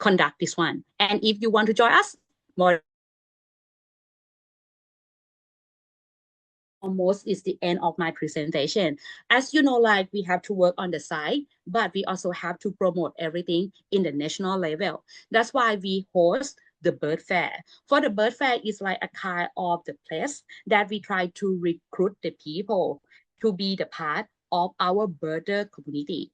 conduct this one. And if you want to join us, more almost is the end of my presentation. As you know, like we have to work on the side, but we also have to promote everything in the national level. That's why we host the bird fair. For the bird fair is like a kind of the place that we try to recruit the people to be the part of our birder community.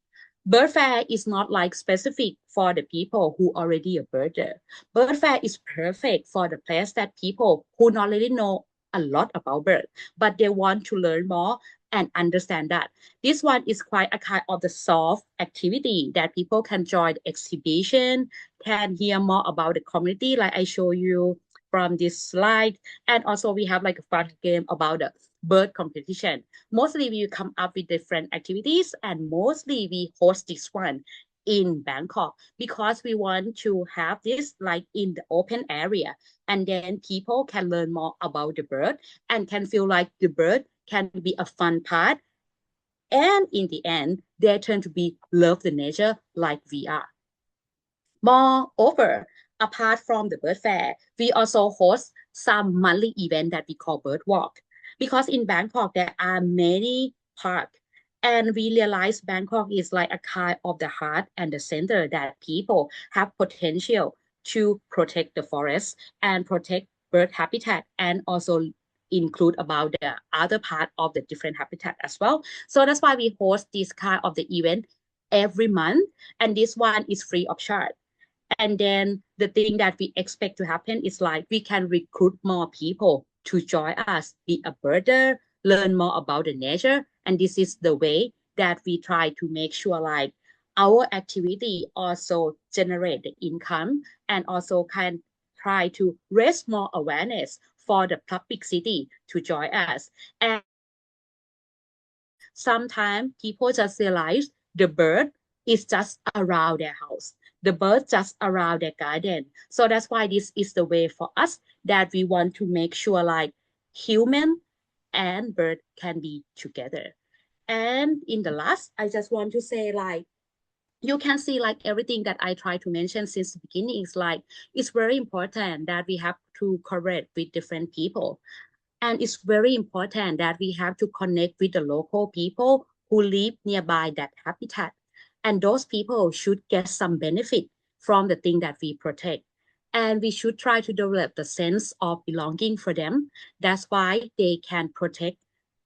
Bird fair is not like specific for the people who already a birder. Bird fair is perfect for the place that people who not really know a lot about bird, but they want to learn more and understand that. This one is quite a kind of the soft activity that people can join the exhibition, can hear more about the community, like I show you from this slide. And also we have like a fun game about the bird competition. Mostly we come up with different activities, and mostly we host this one in Bangkok because we want to have this like in the open area, and then people can learn more about the bird and can feel like the bird can be a fun part, and in the end they turn to be love the nature like we are. Moreover, apart from the bird fair, we also host some monthly event that we call bird walk, because in Bangkok there are many parks, and we realize Bangkok is like a kind of the heart and the center that people have potential to protect the forest and protect bird habitat, and also include about the other part of the different habitat as well. So that's why we host this kind of the event every month, and this one is free of charge. And then the thing that we expect to happen is like we can recruit more people to join us, be a birder, learn more about the nature. And this is the way that we try to make sure like our activity also generate the income, and also can try to raise more awareness for the public city to join us. And sometimes people just realize the bird is just around their house. The bird just around their garden. So that's why this is the way for us that we want to make sure like human and bird can be together. And in the last, I just want to say like, you can see like everything that I try to mention since the beginning is like, it's very important that we have to collaborate with different people. And it's very important that we have to connect with the local people who live nearby that habitat. And those people should get some benefit from the thing that we protect. And we should try to develop the sense of belonging for them. That's why they can protect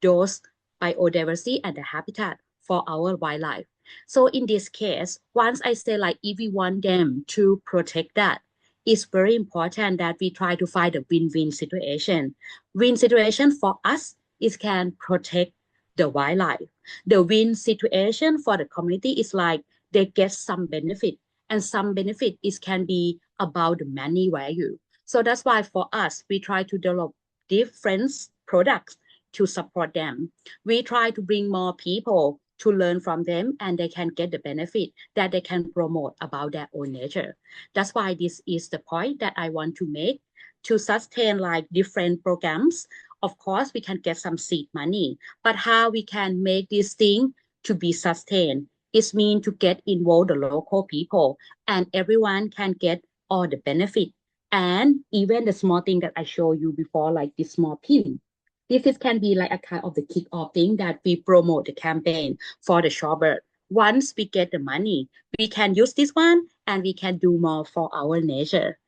those biodiversity and the habitat for our wildlife. So in this case, once I say like if we want them to protect that, it's very important that we try to find a win-win situation. Win situation for us is can protect the wildlife. The win situation for the community is like they get some benefit, and some benefit is can be about the money value. So that's why for us, we try to develop different products to support them. We try to bring more people to learn from them, and they can get the benefit that they can promote about their own nature. That's why this is the point that I want to make. To sustain like different programs, of course, we can get some seed money, but how we can make this thing to be sustained is mean to get involved the local people, and everyone can get all the benefit. And even the small thing that I showed you before, like this small pin, this is can be like a kind of the kick-off thing that we promote the campaign for the shorebird. Once we get the money, we can use this one and we can do more for our nature.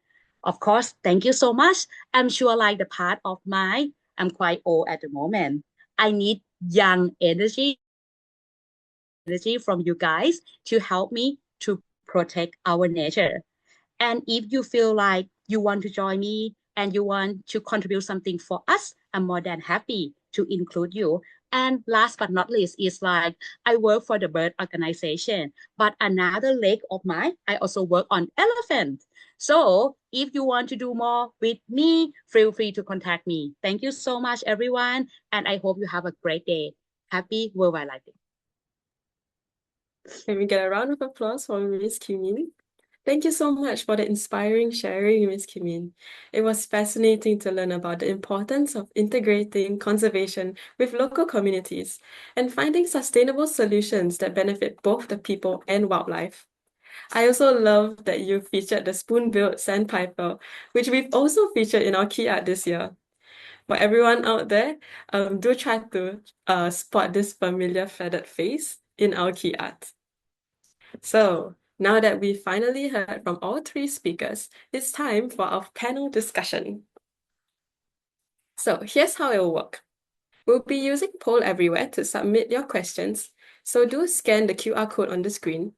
Of course, thank you so much. I'm sure like the part of I'm quite old at the moment. I need young energy from you guys to help me to protect our nature. And if you feel like you want to join me and you want to contribute something for us, I'm more than happy to include you. And last but not least is like I work for the bird organization, but another leg of mine, I also work on elephant. So if you want to do more with me, feel free to contact me. Thank you so much, everyone. And I hope you have a great day. Happy World Wildlife Day. Can we get a round of applause for Miss Kimin? Thank you so much for the inspiring sharing, Ms. Kimin. It was fascinating to learn about the importance of integrating conservation with local communities and finding sustainable solutions that benefit both the people and wildlife. I also love that you featured the spoon-billed sandpiper, which we've also featured in our key art this year. For everyone out there, do try to spot this familiar feathered face in our key art. So, now that we've finally heard from all three speakers, it's time for our panel discussion. So, here's how it will work. We'll be using Poll Everywhere to submit your questions, so do scan the QR code on the screen.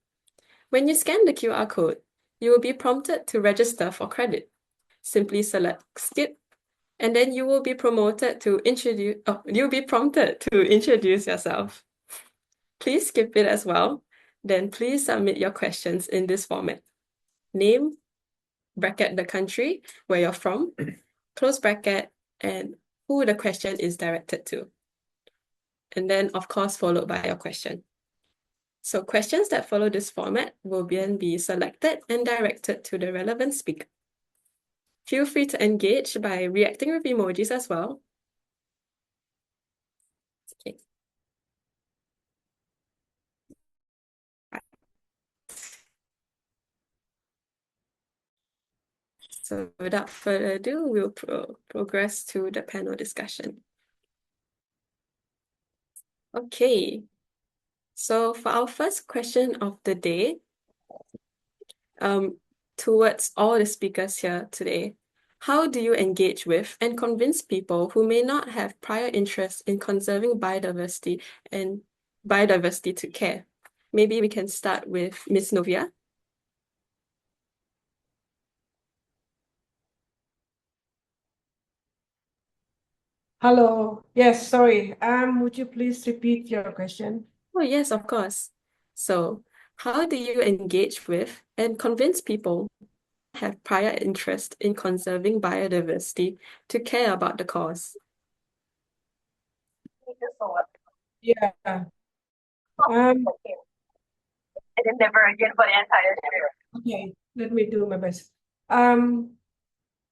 When you scan the QR code, you will be prompted to register for credit. Simply select Skip, and then you will be prompted to introduce yourself. Please skip it as well. Then please submit your questions in this format. Name, bracket the country where you're from, close bracket, and who the question is directed to. And then, of course, followed by your question. So questions that follow this format will then be selected and directed to the relevant speaker. Feel free to engage by reacting with emojis as well. Okay. So without further ado, we'll progress to the panel discussion. Okay, so for our first question of the day, towards all the speakers here today, how do you engage with and convince people who may not have prior interest in conserving biodiversity to care? Maybe we can start with Ms. Novia. Hello. Yes, sorry. Would you please repeat your question? Oh, yes, of course. So, how do you engage with and convince people who have prior interest in conserving biodiversity to care about the cause? Yeah. Okay, let me do my best.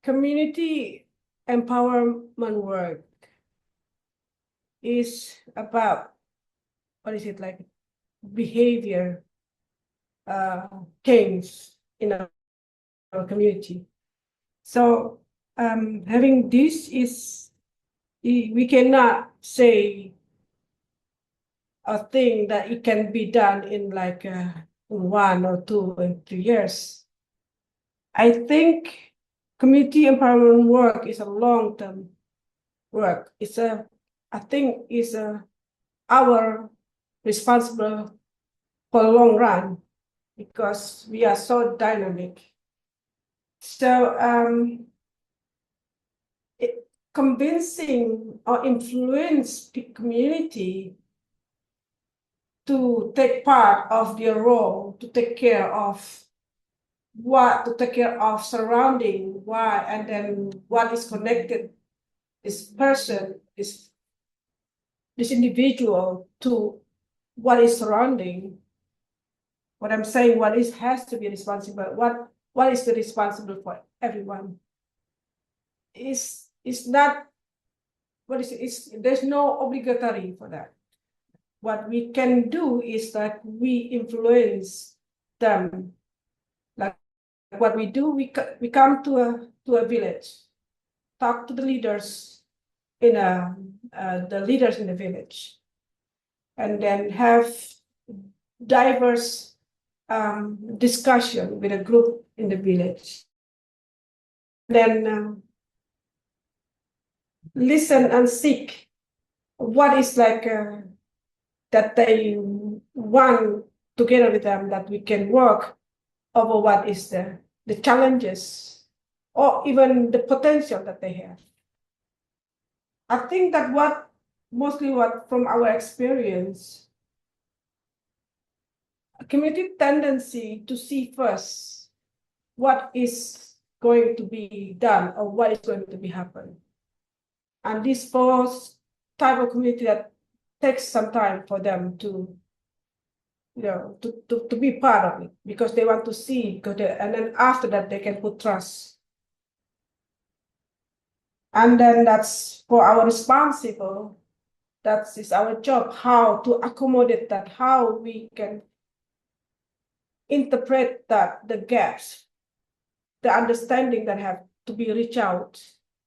Community empowerment work is about, what is it, like behavior change in our community. So having this is, we cannot say a thing that it can be done in like 1 or 2 or 3 years. I think community empowerment work is a long-term work. I think it's our responsible for the long run because we are so dynamic. So convincing or influence the community to take part of their role, to take care of surrounding, why, and then what is connected this person, this individual to what is surrounding. What I'm saying, has to be responsible, what is the responsible for everyone is not, what is it? There's no obligatory for that. What we can do is that we influence them. Like what we do, we come to a village, talk to the leaders in the leaders in the village, and then have diverse discussion with a group in the village. Then listen and seek what is like that they want together with them, that we can work over what is the challenges or even the potential that they have. I think that mostly from our experience, a community tendency to see first what is going to be done or what is going to be happen. And this first type of community that takes some time for them to, to be part of it because they want to see, and then after that they can put trust. And then that's for our responsible, that is our job, how to accommodate that, how we can interpret that, the gaps, the understanding that have to be reached out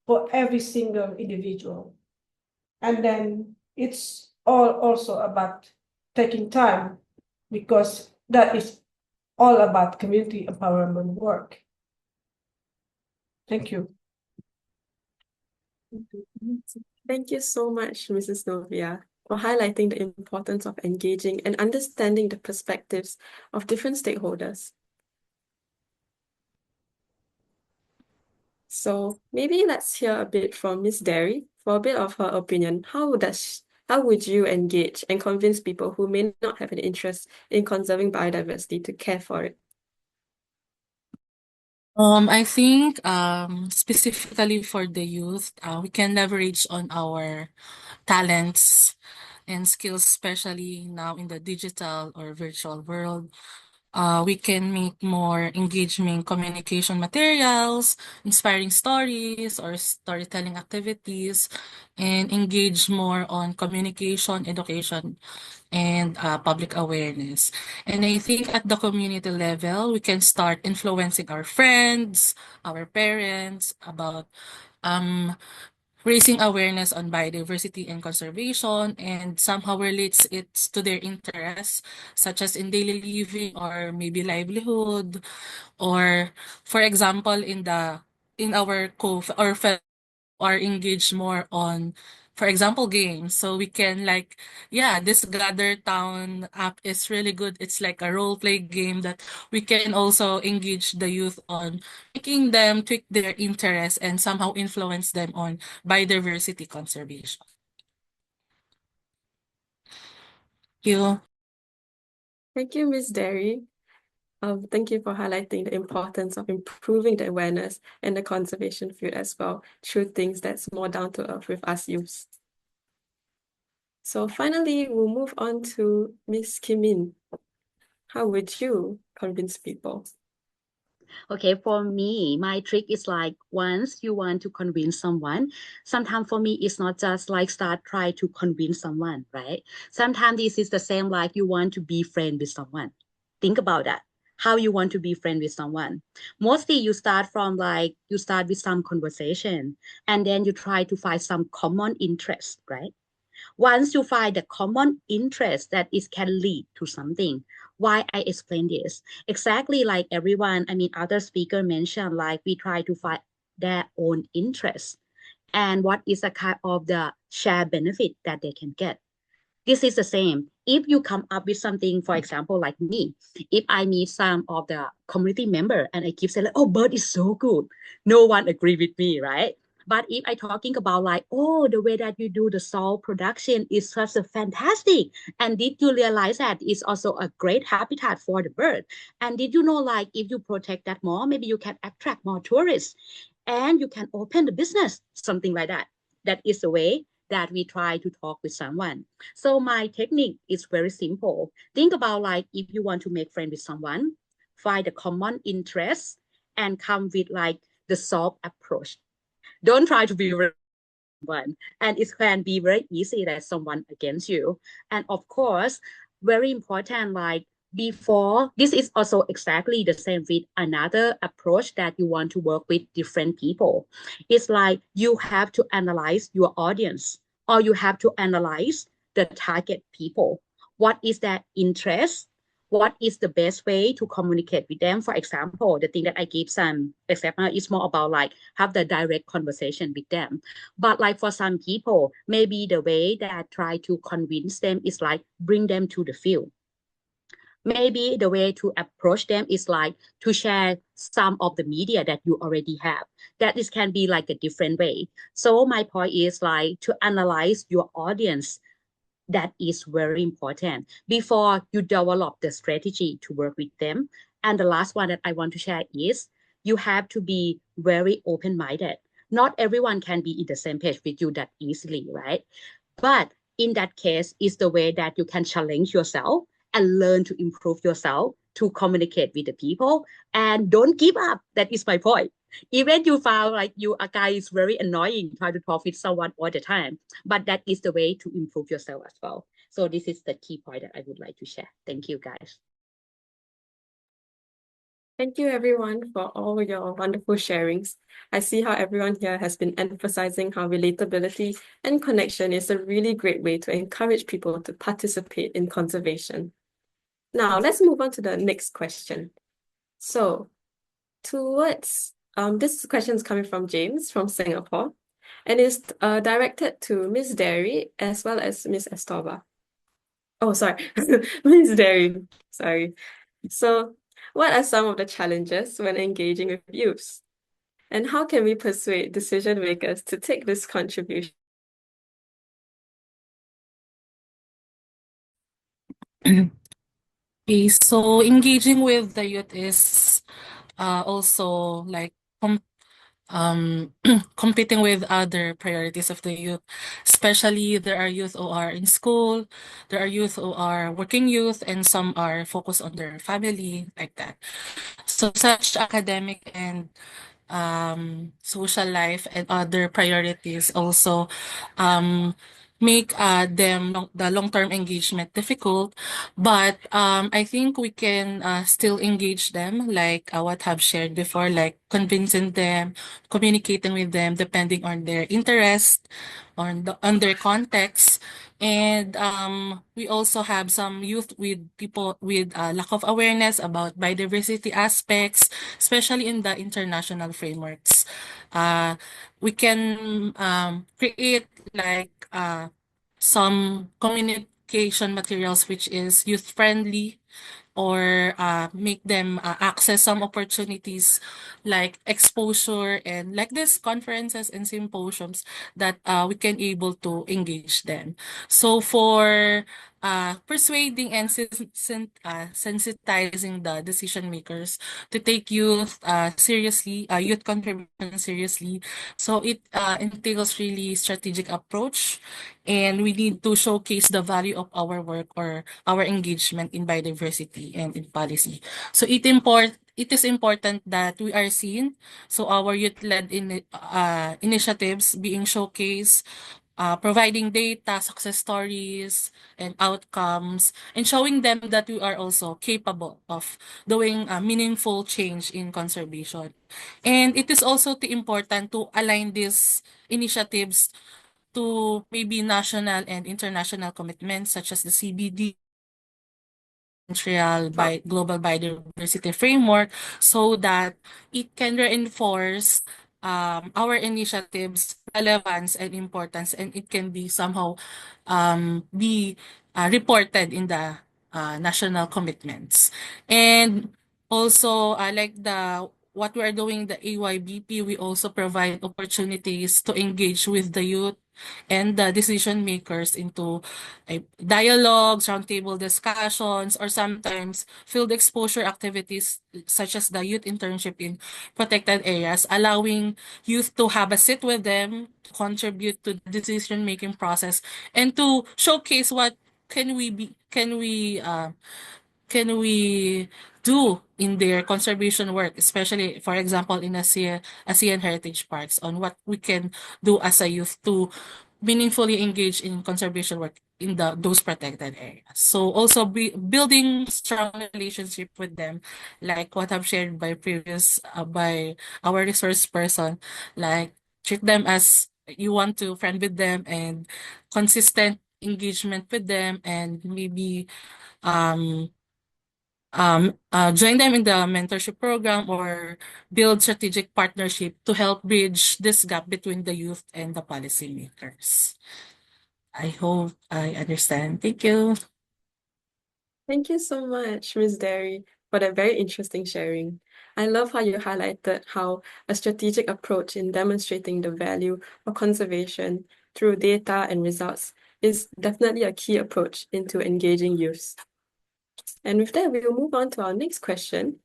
for every single individual. And then it's all also about taking time, because that is all about community empowerment work. Thank you. Thank you so much, Mrs. Novia, for highlighting the importance of engaging and understanding the perspectives of different stakeholders. So maybe let's hear a bit from Miss Derry for a bit of her opinion. How would you engage and convince people who may not have an interest in conserving biodiversity to care for it? I think specifically for the youth, we can leverage on our talents and skills, especially now in the digital or virtual world. We can make more engaging communication materials, inspiring stories or storytelling activities, and engage more on communication, education, and public awareness. And I think at the community level, we can start influencing our friends, our parents about raising awareness on biodiversity and conservation, and somehow relates it to their interests, such as in daily living or maybe livelihood, or for example, in our or are engaged more on, for example, games. So we can like, yeah, this Gather Town app is really good. It's like a role play game that we can also engage the youth on, making them tweak their interests and somehow influence them on biodiversity conservation. Thank you. Thank you, Ms. Derry. Thank you for highlighting the importance of improving the awareness and the conservation field as well through things that's more down to earth with us youths. So finally, we'll move on to Ms. Kimin. How would you convince people? Okay, for me, my trick is like once you want to convince someone, sometimes for me, it's not just like try to convince someone, right? Sometimes this is the same like you want to be friend with someone. Think about that. how you want to be friend with someone. Mostly you start from like, you start with some conversation and then you try to find some common interest, right? Once you find the common interest that is can lead to something. Why I explain this? Exactly like everyone, I mean, other speaker mentioned, like we try to find their own interest and what is the kind of the share benefit that they can get. This is the same. If you come up with something, for example, like me, if I meet some of the community member and I keep saying, like, oh, bird is so good, no one agree with me, right? But if I talking about like, oh, the way that you do the salt production is such a fantastic. And did you realize that it's also a great habitat for the bird? And did you know like if you protect that more, maybe you can attract more tourists and you can open the business, something like that. That is the way that we try to talk with someone. So my technique is very simple. Think about like if you want to make friends with someone, find a common interest and come with like the soft approach. Don't try to be very one, and it can be very easy that someone against you. And of course, very important, like before, this is also exactly the same with another approach that you want to work with different people. It's like you have to analyze your audience or you have to analyze the target people. What is their interest? What is the best way to communicate with them? For example, the thing that I give some example is more about like have the direct conversation with them. But like for some people, maybe the way that try to convince them is like bring them to the field. Maybe the way to approach them is like to share some of the media that you already have. That this can be like a different way. So my point is like to analyze your audience. That is very important before you develop the strategy to work with them. And the last one that I want to share is you have to be very open-minded. Not everyone can be in the same page with you that easily, right? But in that case, is the way that you can challenge yourself and learn to improve yourself to communicate with the people and don't give up. That is my point. Even you found like you a guy is very annoying, try to talk with someone all the time, but that is the way to improve yourself as well. So this is the key point that I would like to share. Thank you, guys. Thank you, everyone, for all your wonderful sharings. I see how everyone here has been emphasizing how relatability and connection is a really great way to encourage people to participate in conservation. Now, let's move on to the next question. So, this question is coming from James from Singapore and is directed to Miss Derry as well as Miss Estorba. Oh, sorry, Miss Derry, sorry. So, what are some of the challenges when engaging with youths? And how can we persuade decision makers to take this contribution? Okay, so engaging with the youth is also like competing with other priorities of the youth. Especially there are youth who are in school, there are youth who are working youth, and some are focused on their family, like that. So such academic and social life and other priorities also um, make the long-term engagement difficult. But I think we can still engage them, like what I've shared before, like convincing them, communicating with them, depending on their interest, on their context. And we also have some youth with people with lack of awareness about biodiversity aspects, especially in the international frameworks. Uh, we can create like some communication materials which is youth friendly, or make them access some opportunities like exposure and like this conferences and symposiums that we can able to engage them. So for persuading and sensitizing the decision makers to take youth seriously, youth contribution seriously. So it entails really strategic approach, and we need to showcase the value of our work or our engagement in biodiversity and in policy. So it is important that we are seen. So our youth-led initiatives being showcased providing data, success stories, and outcomes, and showing them that we are also capable of doing meaningful change in conservation. And it is also important to align these initiatives to maybe national and international commitments such as the CBD, Montreal Global Biodiversity Framework, so that it can reinforce our initiatives' relevance and importance, and it can be somehow be reported in the national commitments. And also, like the what we are doing, the AYBP, we also provide opportunities to engage with the youth and the decision makers into dialogues, roundtable discussions, or sometimes field exposure activities such as the youth internship in protected areas, allowing youth to have a sit with them, to contribute to the decision-making process, and to showcase what can we do in their conservation work, especially, for example, in ASEAN heritage parks, on what we can do as a youth to meaningfully engage in conservation work in those protected areas. So also building strong relationship with them, like what I've shared by our resource person, like treat them as you want to friend with them, and consistent engagement with them, and maybe um join them in the mentorship program or build strategic partnership to help bridge this gap between the youth and the policymakers. I hope I understand. Thank you. Thank you so much, Ms. Derry, for that very interesting sharing. I love how you highlighted how a strategic approach in demonstrating the value of conservation through data and results is definitely a key approach into engaging youth. And with that, we will move on to our next question,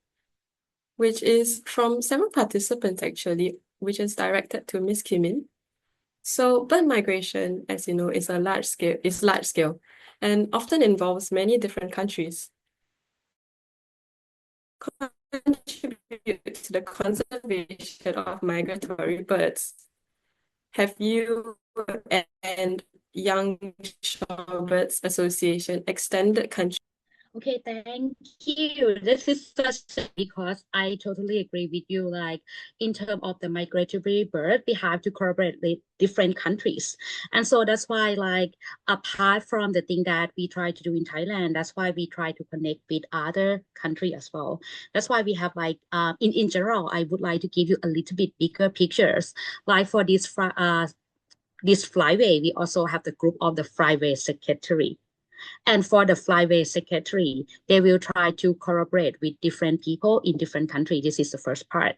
which is from several participants actually, which is directed to Ms. Kimin. So bird migration, as you know, is large scale and often involves many different countries. Contribute to the conservation of migratory birds. Have you and Young Shorebirds Association extended country? Okay, thank you. This is such because I totally agree with you. Like in terms of the migratory bird, we have to collaborate with different countries, and so that's why, like, apart from the thing that we try to do in Thailand, that's why we try to connect with other country as well. That's why we have like in general, I would like to give you a little bit bigger pictures. Like for this flyway, we also have the group of the flyway secretary. And for the flyway secretary, they will try to collaborate with different people in different countries. This is the first part.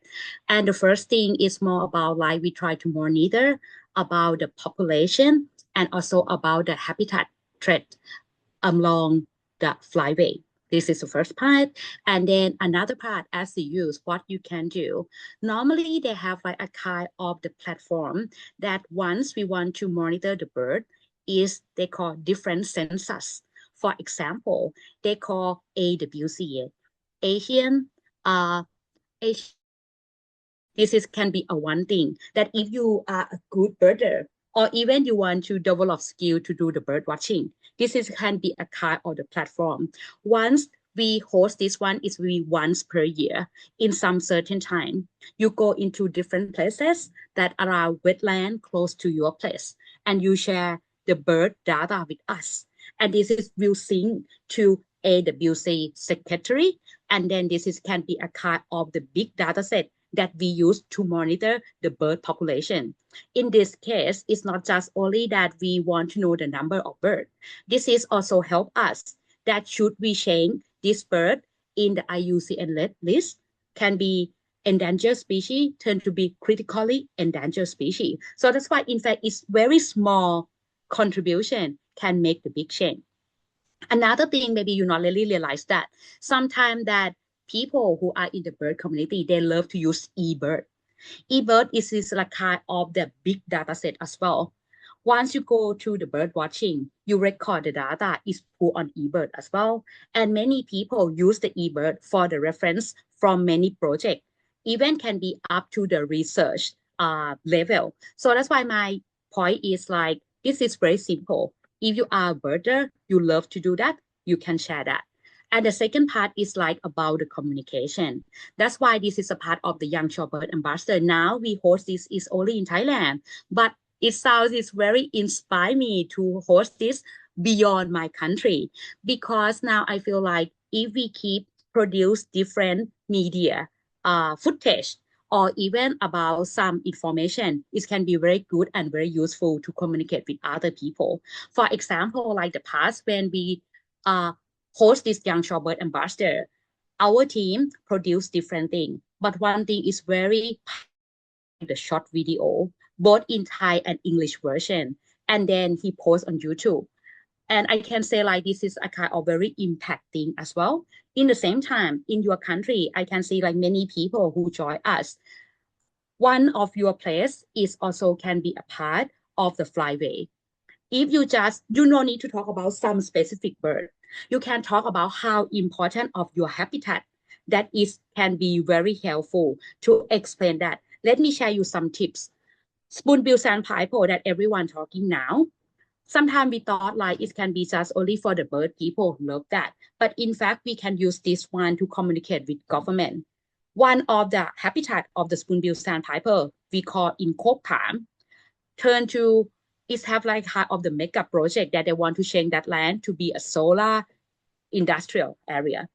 And the first thing is more about like we try to monitor about the population and also about the habitat threat along the flyway. This is the first part. And then another part, as the use, what you can do. Normally, they have like a kind of the platform that once we want to monitor the bird, is they call different sensors. For example, they call AWC, Asian, Asian. This can be a one thing that if you are a good birder, or even you want to develop skill to do the bird watching, can be a kind of the platform. Once we host this one, is we once per year in some certain time. You go into different places that are wetland close to your place, and you share the bird data with us. And will sync to AWC secretary, and then can be a kind of the big data set that we use to monitor the bird population. In this case, it's not just only that we want to know the number of birds. This is also help us that should we change this bird in the IUCN list, can be endangered species turn to be critically endangered species. So that's why, in fact, it's very small contribution can make the big change. Another thing, maybe you not really realize that sometimes that people who are in the bird community, they love to use eBird. eBird is like kind of the big data set as well. Once you go to the bird watching, you record the data is put on eBird as well. And many people use the eBird for the reference from many projects. Even can be up to the research level. So that's why my point is like This is very simple. If you are a birder, you love to do that, you can share that. And the second part is like about the communication. That's why this is a part of the Young Shorebird Ambassador. Now we host this is only in Thailand, but it sounds it's very inspire me to host this beyond my country, because now I feel like if we keep produce different media footage or even about some information, it can be very good and very useful to communicate with other people. For example, like the past when we host this Young Shorebird Ambassador, our team produced different things. But one thing is very the short video, both in Thai and English version. And then he posts on YouTube. And I can say like this is a kind of very impacting as well. In the same time, in your country, I can see like many people who join us. One of your place is also can be a part of the flyway. If you don't need to talk about some specific bird. You can talk about how important of your habitat that is can be very helpful to explain that. Let me share you some tips. Spoonbill sandpiper that everyone talking now. Sometimes we thought like it can be just only for the bird. People love that. But in fact, we can use this one to communicate with government. One of the habitat of the spoonbill sandpiper we call in Kok Palm turn to is have like half of the mega project that they want to change that land to be a solar industrial area.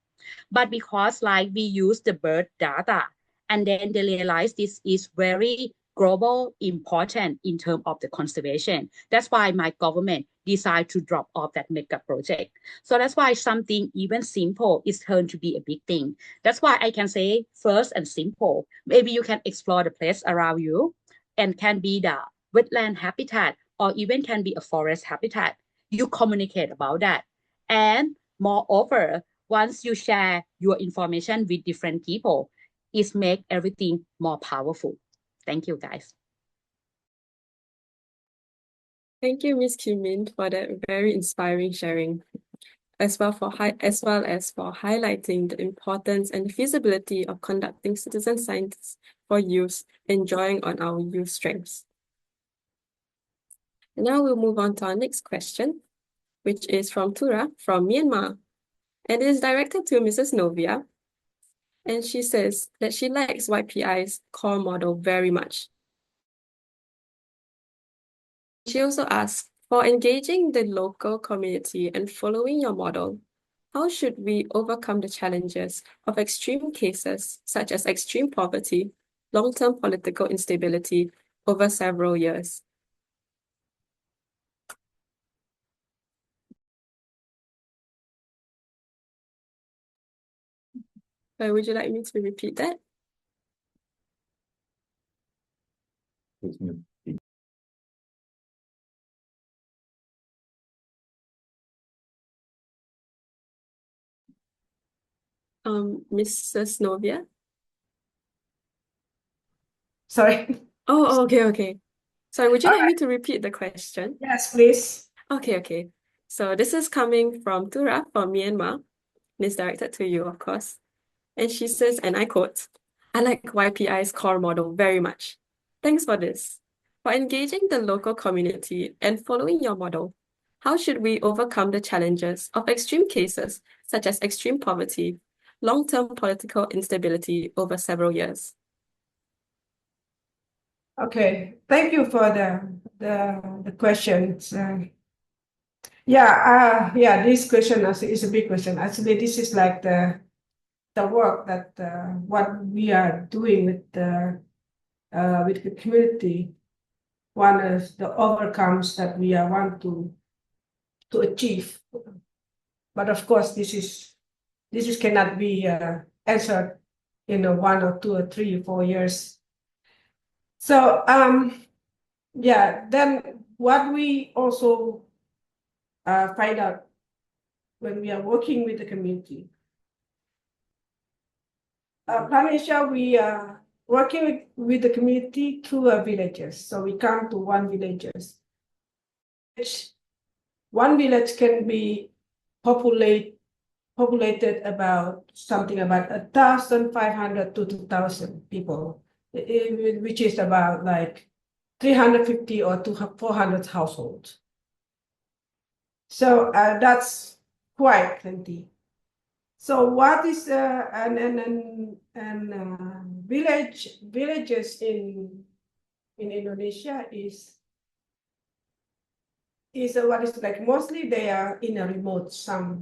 But because like we use the bird data and then they realize this is very global important in terms of the conservation. That's why my government decided to drop off that mega project. So that's why something even simple is turned to be a big thing. That's why I can say first and simple. Maybe you can explore the place around you and can be the wetland habitat or even can be a forest habitat. You communicate about that. And moreover, once you share your information with different people, it makes everything more powerful. Thank you, guys. Thank you, Ms. Kim Min, for that very inspiring sharing, as well as for highlighting the importance and feasibility of conducting citizen science for youth and drawing on our youth strengths. And now we'll move on to our next question, which is from Tura from Myanmar, and it is directed to Mrs. Novia. And she says that she likes YPI's core model very much. She also asks, for engaging the local community and following your model, how should we overcome the challenges of extreme cases such as extreme poverty, long-term political instability over several years? Would you like me to repeat that? Mrs. Novia? Sorry. Oh, okay. Sorry, would you All like right. me to repeat the question? Yes, please. Okay. So this is coming from Tura from Myanmar. It's directed to you, of course. And she says, and I quote, I like YPI's core model very much. Thanks for this. For engaging the local community and following your model, how should we overcome the challenges of extreme cases such as extreme poverty, long-term political instability over several years? Okay, thank you for the questions. This question is a big question. Actually, this is like the work that what we are doing with the community. One is the overcomes that we want to achieve. But of course, this is cannot be answered in 1 or 2 or 3 or 4 years. So then what we also find out when we are working with the community. Prime Minister, we are working with the community through villages. So we come to one villages. One village can be populated about something about 1,500 to 2,000 people, which is about like 350 or 400 households. So that's quite plenty. So what is villages in Indonesia is what is like mostly they are in a remote,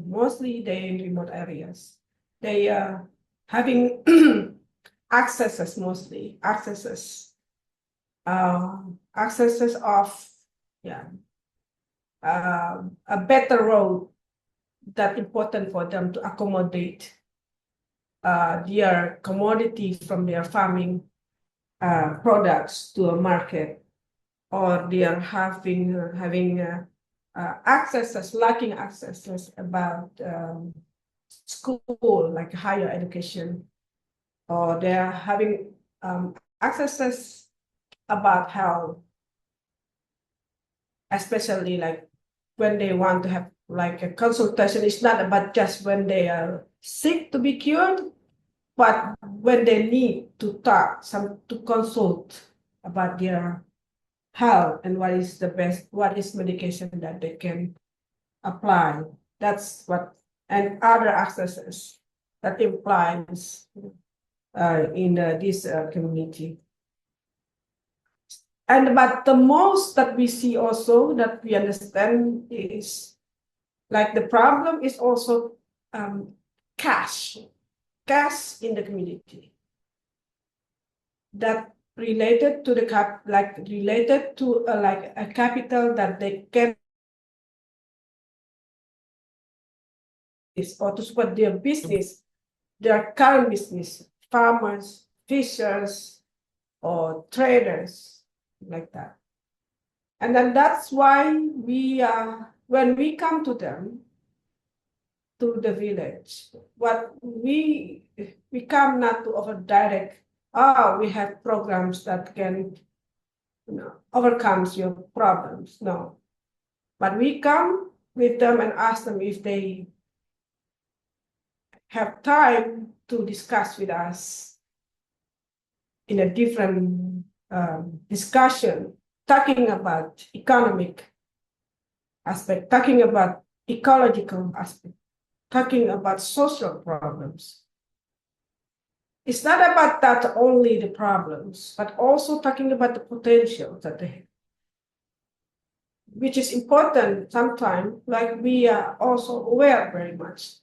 mostly they in remote areas. They are having accesses mostly accesses of a better road that important for them to accommodate their commodities from their farming products to a market, or they are having lacking accesses about school, like higher education, or they are having accesses about health, especially like when they want to have like a consultation. It's not about just when they are sick to be cured, but when they need to to consult about their health and what is the best, what is medication that they can apply. That's what, and other accesses that implies in this community. But the most that we see also that we understand is like the problem is also cash in the community that related to the related to like a capital that they can or to support their business, their current business, farmers, fishers, or traders, like that. And then that's why when we come to them, to the village, what we come not to offer direct, we have programs that can overcome your problems. No. But we come with them and ask them if they have time to discuss with us in a different discussion, talking about economic aspect, talking about ecological aspect, talking about social problems. It's not about that only the problems, but also talking about the potential that they have, which is important sometimes. Like we are also aware very much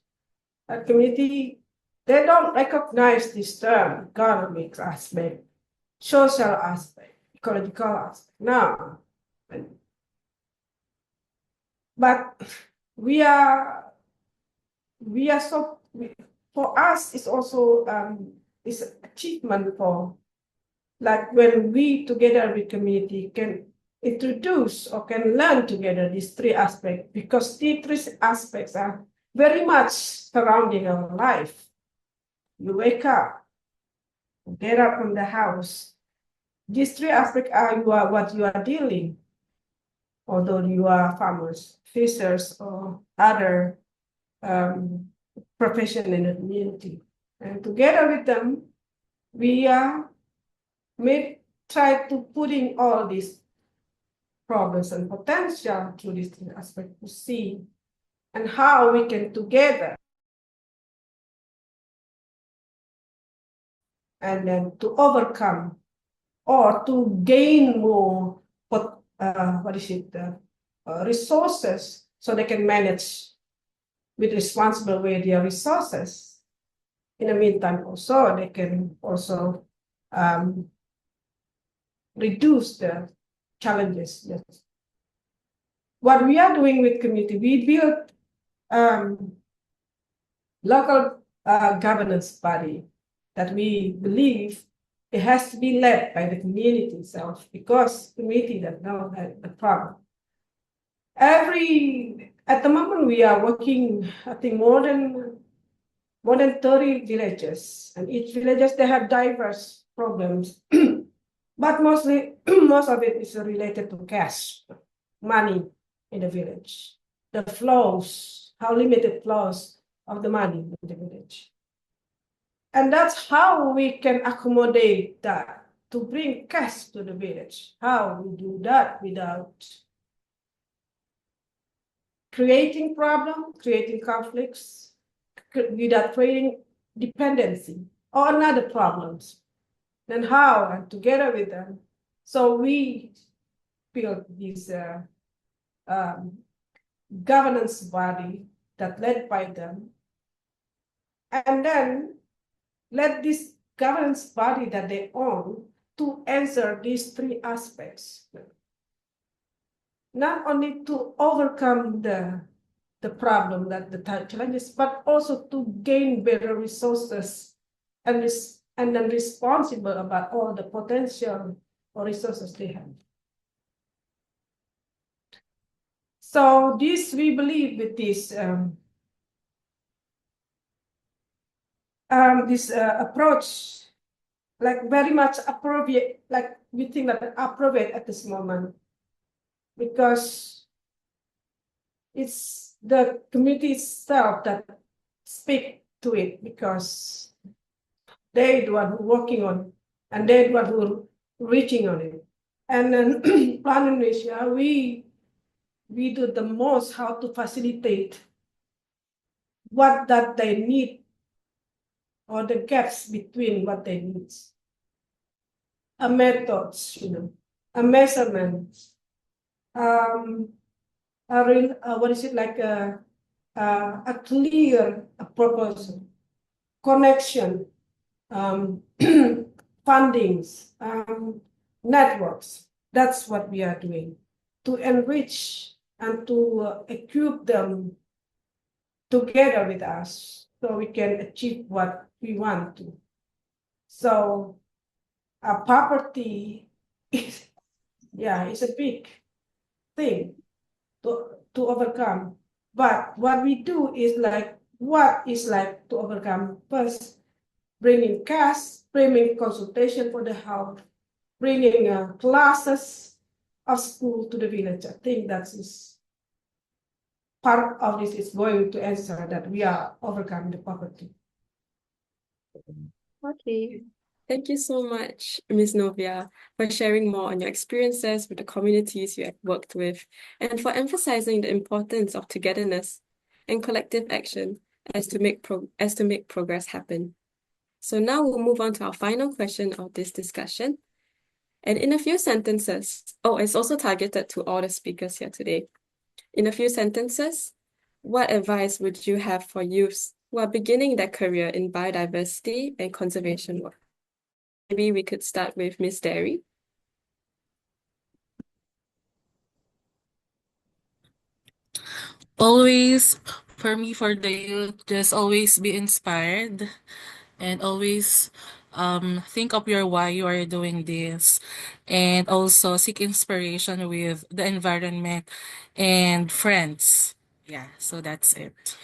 that community, they don't recognize this term, economic aspect, social aspect, ecological aspect. No. But we are for us, it's also it's an achievement for, like when we together with community can introduce or can learn together these three aspects, because these three aspects are very much surrounding our life. You wake up, get up from the house. These three aspects are what you are dealing, although you are farmers, fishers, or other profession in the community. And together with them, we try to put in all these problems and potential to this aspect to see and how we can together and then to overcome or to gain more resources, so they can manage with responsible way their resources. In the meantime, also they can also reduce the challenges. Yes. What we are doing with community, we build local governance body that we believe it has to be led by the community itself, because community that know the problem. At the moment we are working, I think more than 30 villages, and each villages they have diverse problems, but mostly most of it is related to cash, money in the village, the flows, how limited flows of the money in the village. And that's how we can accommodate that to bring cash to the village. How we do that without creating problems, creating conflicts, without creating dependency or other problems. Then how, and together with them, so we build this governance body that led by them, and then let this governance body that they own to answer these three aspects. Not only to overcome the problem, that the challenges, but also to gain better resources and then responsible about all the potential or resources they have. So this, we believe with this approach, like very much appropriate, like we think that appropriate at this moment, because it's the community itself that speak to it, because they the one who working on it, and they the one who reaching on it. And then Plan Indonesia, we do the most how to facilitate what that they need, or the gaps between what they need. A methods, a measurement, what is it, like a clear proposal, connection, fundings, networks. That's what we are doing to enrich and to equip them together with us so we can achieve what we want to. So poverty is, it's a big thing to overcome. But what we do is to overcome first, bringing cash, bringing consultation for the health, bringing classes of school to the village. I think that is part of this is going to answer that we are overcoming the poverty. Okay. Thank you so much, Ms. Novia, for sharing more on your experiences with the communities you have worked with, and for emphasizing the importance of togetherness and collective action as to make progress happen. So now we'll move on to our final question of this discussion. And in a few sentences, it's also targeted to all the speakers here today. In a few sentences, what advice would you have for youths who are beginning their career in biodiversity and conservation work? Maybe we could start with Ms. Derry. Always, for me, for the youth, just always be inspired and always think of your why you are doing this, and also seek inspiration with the environment and friends. Yeah, so that's it.